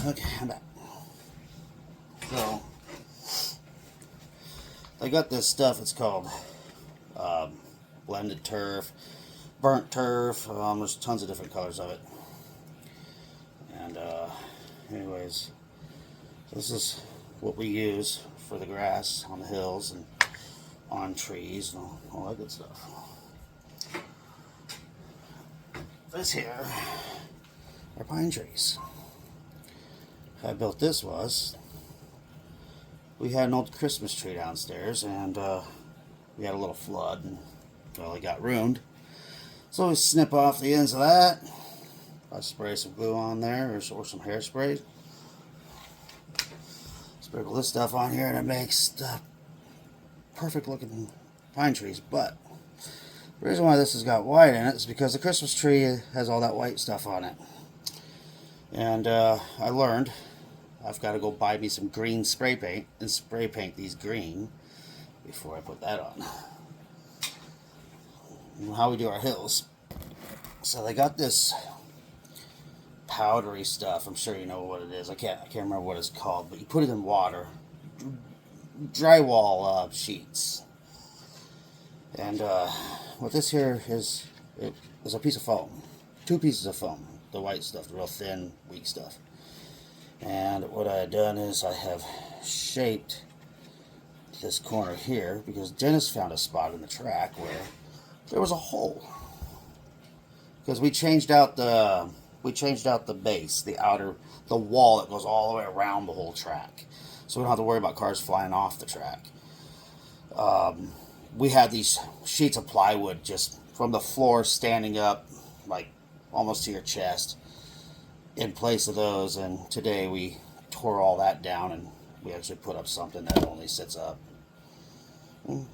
Speaker 1: Okay, I'm back. So, I got this stuff. It's called blended turf, burnt turf. There's tons of different colors of it. And anyways, this is what we use for the grass on the hills and on trees and all that good stuff. This here are pine trees. How I built this was, we had an old Christmas tree downstairs, and we had a little flood, and well, it got ruined. So we snip off the ends of that. I spray some glue on there, or some hairspray. Sprinkle this stuff on here, and it makes the perfect looking pine trees. But the reason why this has got white in it is because the Christmas tree has all that white stuff on it. And I learned I've got to go buy me some green spray paint and spray paint these green before I put that on. And how we do our hills. So they got this powdery stuff. I'm sure you know what it is. I can't remember what it's called, but you put it in water. Drywall sheets. And what this here is, it is a piece of foam. 2 pieces of foam. The white stuff, the real thin, weak stuff. And what I had done is I have shaped this corner here because Dennis found a spot in the track where there was a hole. Because we changed out the base, the wall that goes all the way around the whole track. So we don't have to worry about cars flying off the track. We had these sheets of plywood just from the floor standing up, like almost to your chest, in place of those. And today we tore all that down and we actually put up something that only sits up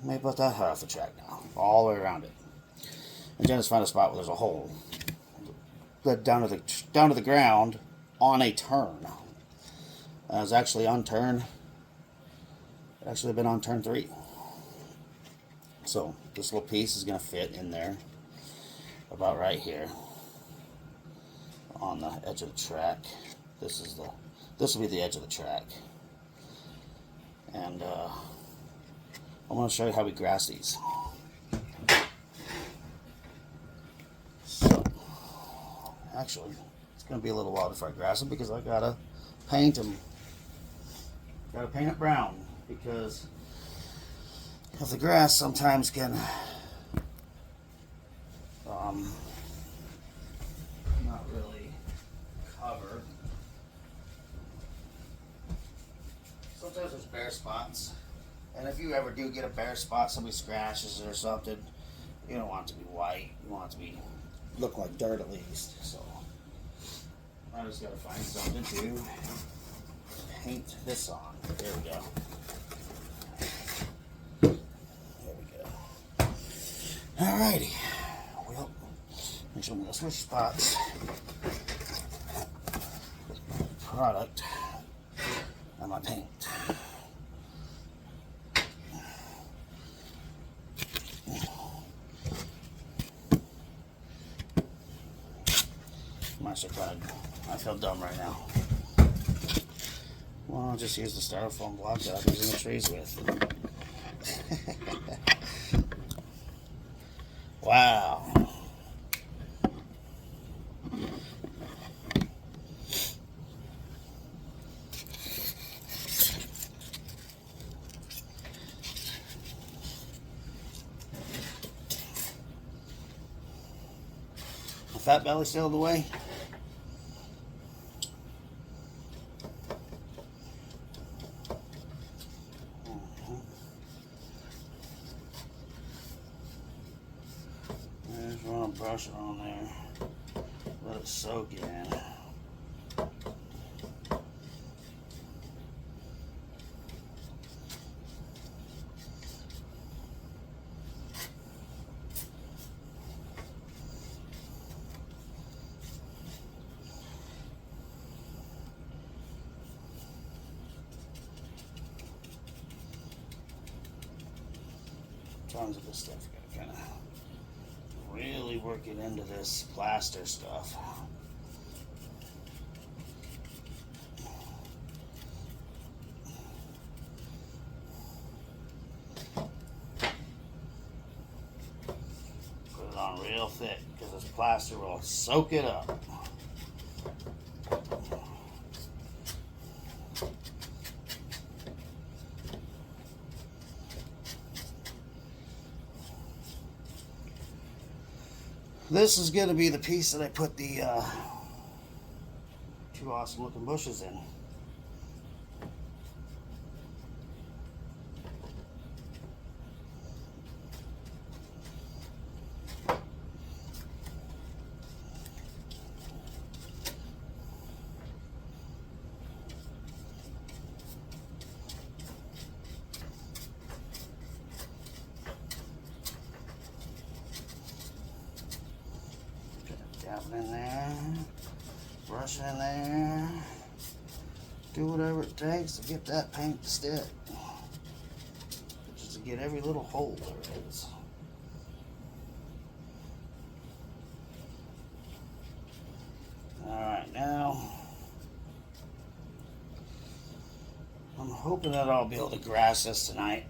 Speaker 1: maybe about that high off the track now, all the way around it. And Dennis found a spot where there's a hole led down to the ground on a turn. I was actually on turn. Actually been on turn 3. So this little piece is going to fit in there, about right here, on the edge of the track. This will be the edge of the track, and I'm going to show you how we grass these. So actually, it's going to be a little while before I grass them because I gotta paint them. Gotta paint it brown because the grass sometimes can not really cover. Sometimes there's bare spots, and if you ever do get a bare spot, somebody scratches it or something, you don't want it to be white. You want it to look like dirt at least. So I just gotta find something to paint this on. There we go. Alrighty, well, make sure I'm going to switch spots with my product and my paint. I feel dumb right now. Well, I'll just use the styrofoam block that I'm using the trees with. Wow. The fat belly still in the way? Brush it on there, let it soak in. Tons of this stuff, gotta kind of really work it into this plaster stuff. thick because this plaster will soak it up. This is going to be the piece that I put the two awesome looking bushes in. Dab it in there, brush it in there, do whatever it takes to get that paint to stick. Just to get every little hole there is. Alright, now I'm hoping that I'll be able to grass this tonight.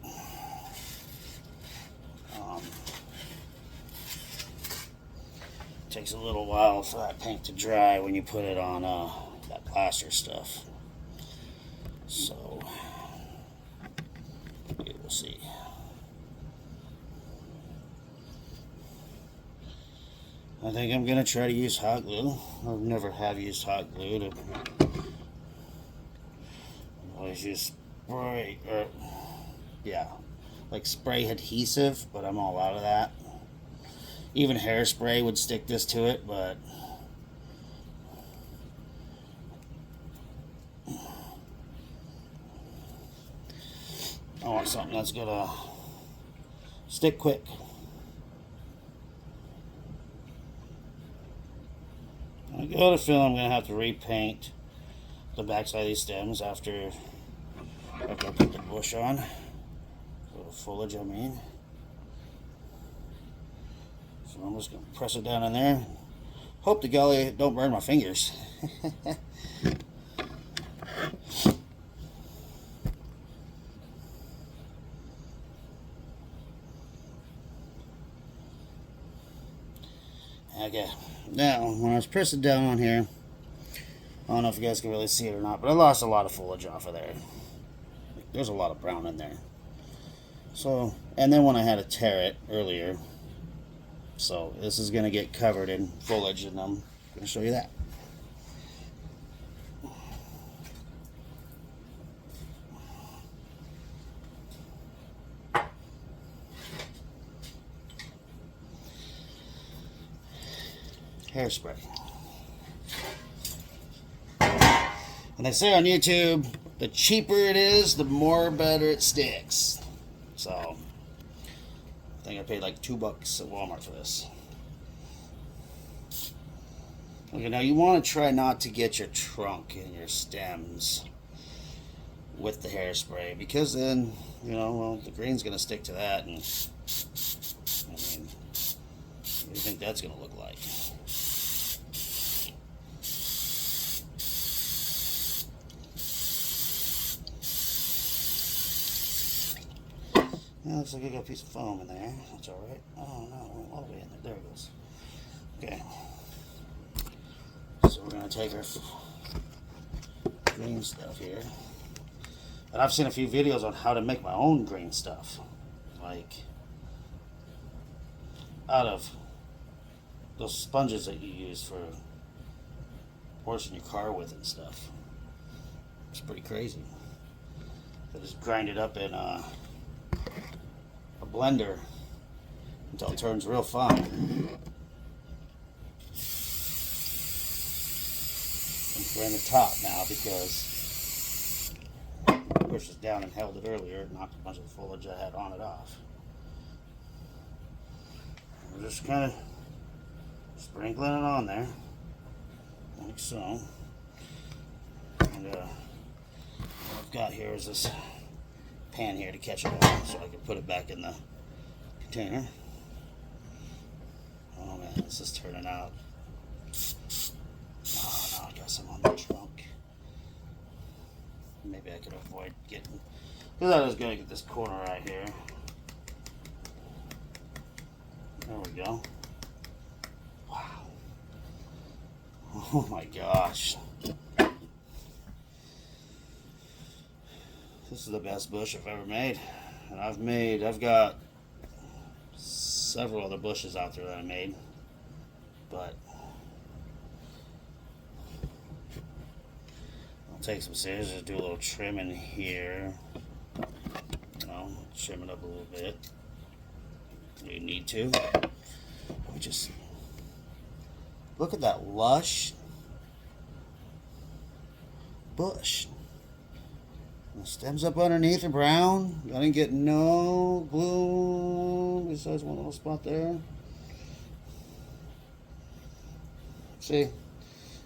Speaker 1: Takes a little while for that paint to dry when you put it on that plaster stuff. So, yeah, we'll see. I think I'm going to try to use hot glue. I've never have used hot glue. I always use spray, or, yeah, like spray adhesive, but I'm all out of that. Even hairspray would stick this to it, but I want something that's gonna stick quick. I got a feeling I'm gonna have to repaint the backside of these stems after I put the bush on, or the foliage, I mean. So I'm just going to press it down in there. Hope to golly it don't burn my fingers. Okay, now when I was pressing down on here, I don't know if you guys can really see it or not, but I lost a lot of foliage off of there. There's a lot of brown in there. So, and then when I had to tear it earlier, so this is going to get covered in foliage, and I'm going to show you that. Hairspray. And they say on YouTube, the cheaper it is, the more better it sticks. So I think I paid like $2 at Walmart for this. Okay, now you want to try not to get your trunk and your stems with the hairspray, because then, you know, well, the green's going to stick to that, and I mean, what do you think that's going to look like? Yeah, looks like I got a piece of foam in there. That's alright. Oh no, it went all the way in there. There it goes. Okay. So we're going to take our green stuff here. And I've seen a few videos on how to make my own green stuff. Like, out of those sponges that you use for washing your car with and stuff. It's pretty crazy. They just grind it up in a blender until it turns real fine. And we're in the top now because I pushed it down and held it earlier. It knocked a bunch of the foliage I had on it off. We're just kind of sprinkling it on there, like so. And what I've got here is this pan here to catch it all, so I can put it back in the container. Oh man, this is turning out. Oh no, I got some on the trunk. Maybe I could avoid getting, because I was going to get this corner right here. There we go. Oh my gosh. This is the best bush I've ever made. And I've got several other bushes out there that I made. But I'll take some scissors, do a little trimming here. You know, trim it up a little bit. You need to. We just look at that lush bush. The stems up underneath are brown. I didn't get no bloom besides one little spot there. See,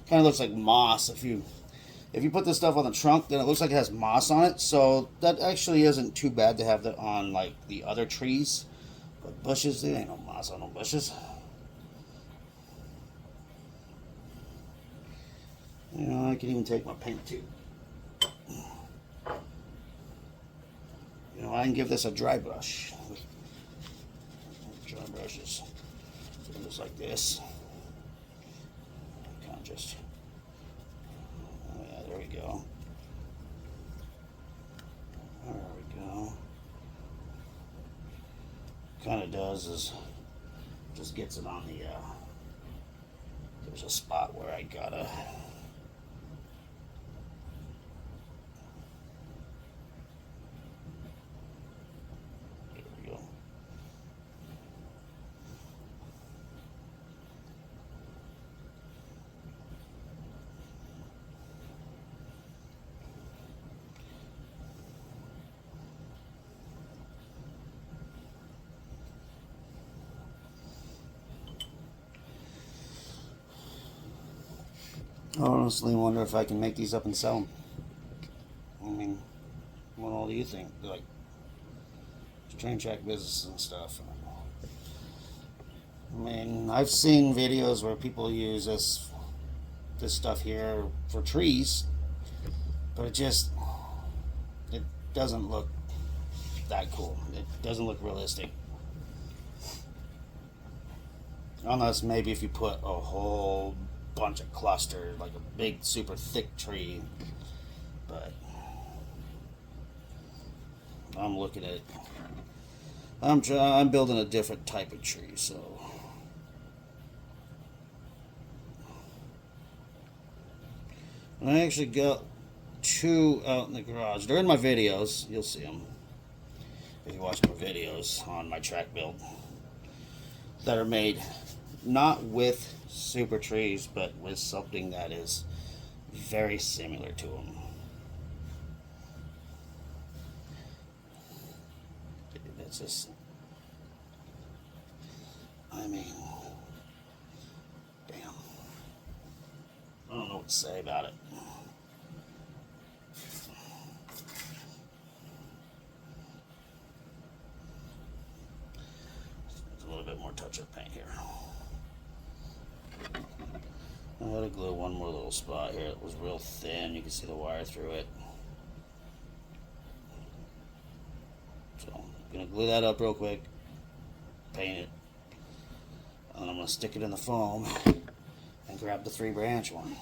Speaker 1: kind of looks like moss. If you put this stuff on the trunk, then it looks like it has moss on it. So that actually isn't too bad to have that on like the other trees. But bushes, there ain't no moss on no bushes. You know, I can even take my paint too. You know, I can give this a dry brush. Dry brushes. So just like this. Kind of just. Oh yeah, there we go. There we go. Kind of does is just gets it on the. There's a spot where I gotta. I honestly wonder if I can make these up and sell them. I mean, what all do you think? Like, train track business and stuff. I mean, I've seen videos where people use this stuff here for trees, but it doesn't look that cool. It doesn't look realistic. Unless maybe if you put a whole bunch of clusters, like a big super thick tree. But I'm looking at I'm building a different type of tree, so I actually got two out in the garage. They're in my videos. You'll see them if you watch my videos on my track build that are made not with super trees, but with something that is very similar to them. It's just, I mean, damn. I don't know what to say about it. There's a little bit more touch-up paint here. I'm going to glue one more little spot here. It was real thin. You can see the wire through it. So I'm going to glue that up real quick, paint it, and then I'm going to stick it in the foam and grab the 3-branch one.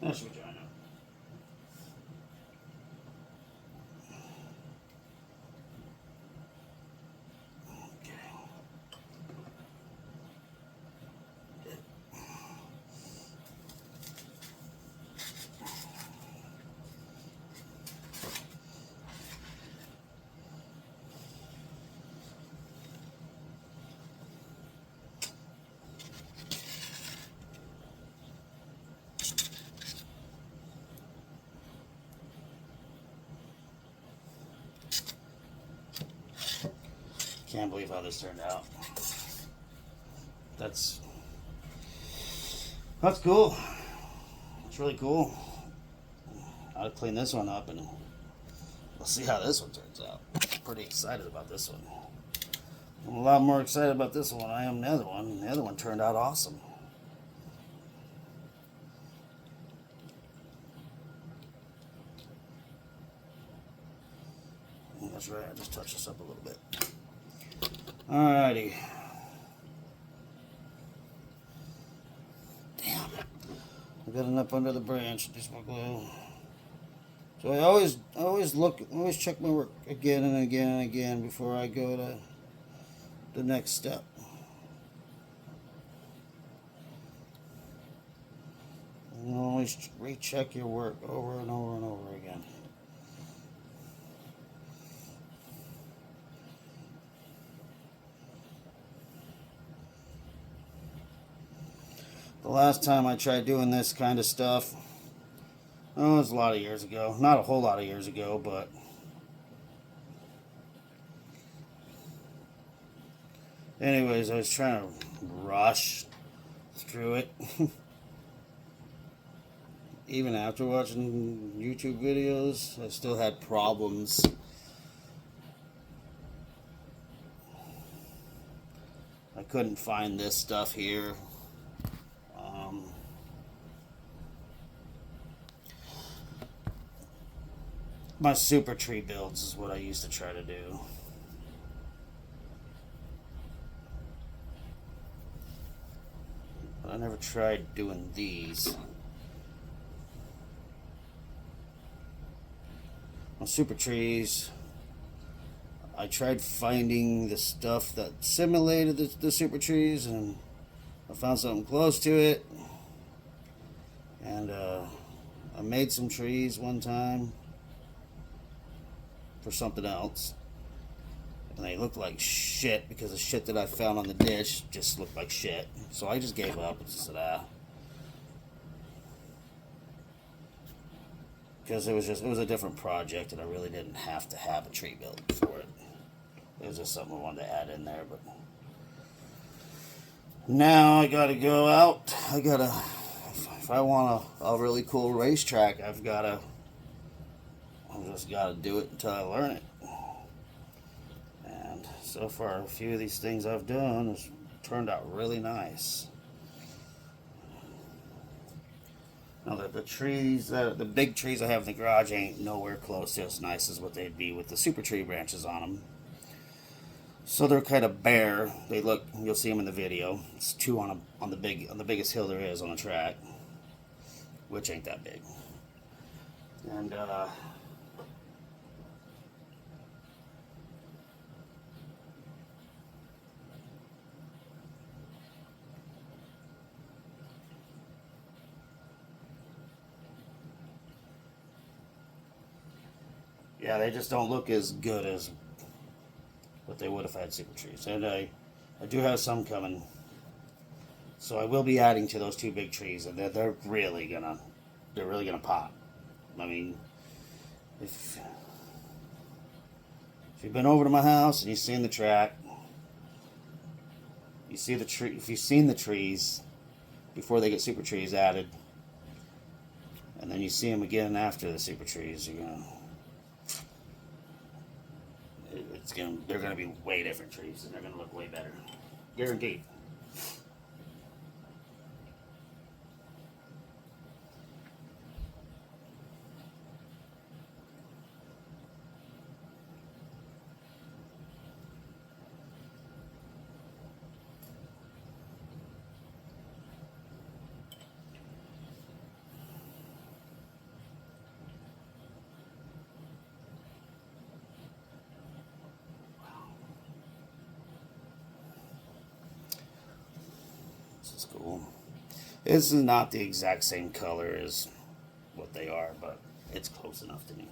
Speaker 1: That's what I know. Can't believe how this turned out. That's cool. It's really cool. I'll clean this one up and we'll see how this one turns out. Pretty excited about this one. I'm a lot more excited about this one than I am the other one. The other one turned out awesome. That's right, I just touched this up a little bit. Alrighty. Damn. I got enough under the branch. Just more glue. So I always check my work again and again and again before I go to the next step. And always recheck your work over and over and over again. The last time I tried doing this kind of stuff, oh, it was a lot of years ago. Not a whole lot of years ago, but anyways, I was trying to rush through it. Even after watching YouTube videos, I still had problems. I couldn't find this stuff here. My super tree builds is what I used to try to do. But I never tried doing these. My super trees, I tried finding the stuff that simulated the super trees, and I found something close to it. And I made some trees one time for something else, and they looked like shit because the shit that I found on the ditch just looked like shit. So I just gave up and just said, because it was a different project and I really didn't have to have a tree built for it. It was just something I wanted to add in there. But now I gotta go out. If I want a really cool racetrack, I've just gotta do it until I learn it. And so far, a few of these things I've done has turned out really nice. Now the trees, the big trees I have in the garage ain't nowhere close to as nice as what they'd be with the super tree branches on them. So they're kind of bare. You'll see them in the video. It's two on the biggest hill there is on the track, which ain't that big. And yeah, they just don't look as good as what they would if I had super trees. And I do have some coming, so I will be adding to those two big trees, and they're really gonna pop. I mean, if you've been over to my house and you've seen the track, you see the tree. If you've seen the trees before they get super trees added, and then you see them again after the super trees, they're gonna be way different trees, and they're gonna look way better, guaranteed. This is cool. This is not the exact same color as what they are, but it's close enough to me.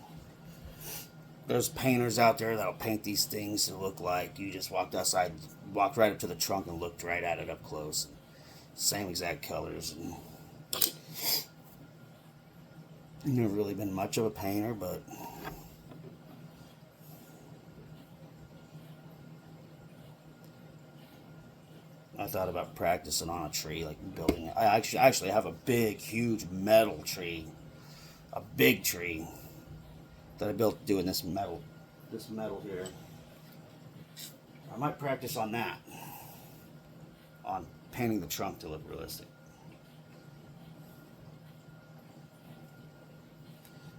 Speaker 1: There's painters out there that'll paint these things to look like you just walked outside, walked right up to the trunk and looked right at it up close. Same exact colors. And I've never really been much of a painter, but thought about practicing on a tree, like building it. I actually have a big, huge metal tree, a big tree that I built doing this metal here. I might practice on that, on painting the trunk to look realistic.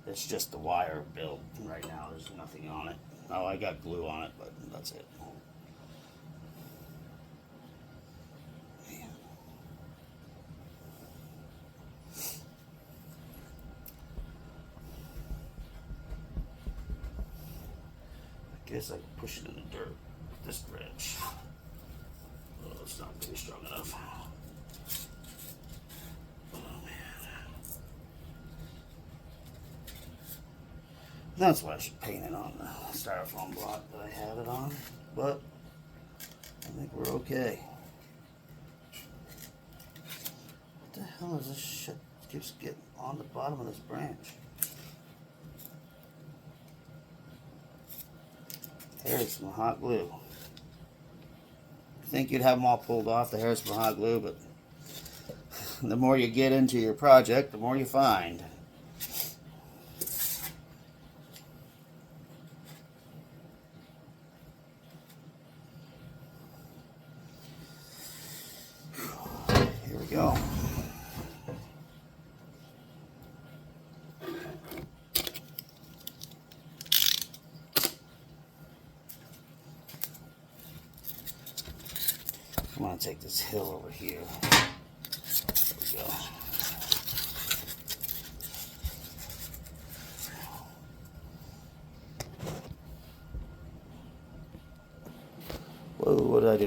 Speaker 1: It's just the wire build right now. There's nothing on it. Oh, I got glue on it, but that's it. I guess I can push it in the dirt with this wrench. Oh, it's not really strong enough. That's why I should paint it on the styrofoam block that I had it on, but I think we're okay. What the hell is this shit? It keeps getting on the bottom of this branch. There's some hot glue. I think you'd have them all pulled off, the hair's from hot glue, but the more you get into your project, the more you find. Here we go. I'm going to take this hill over here. There we go. Whoa, what did I do?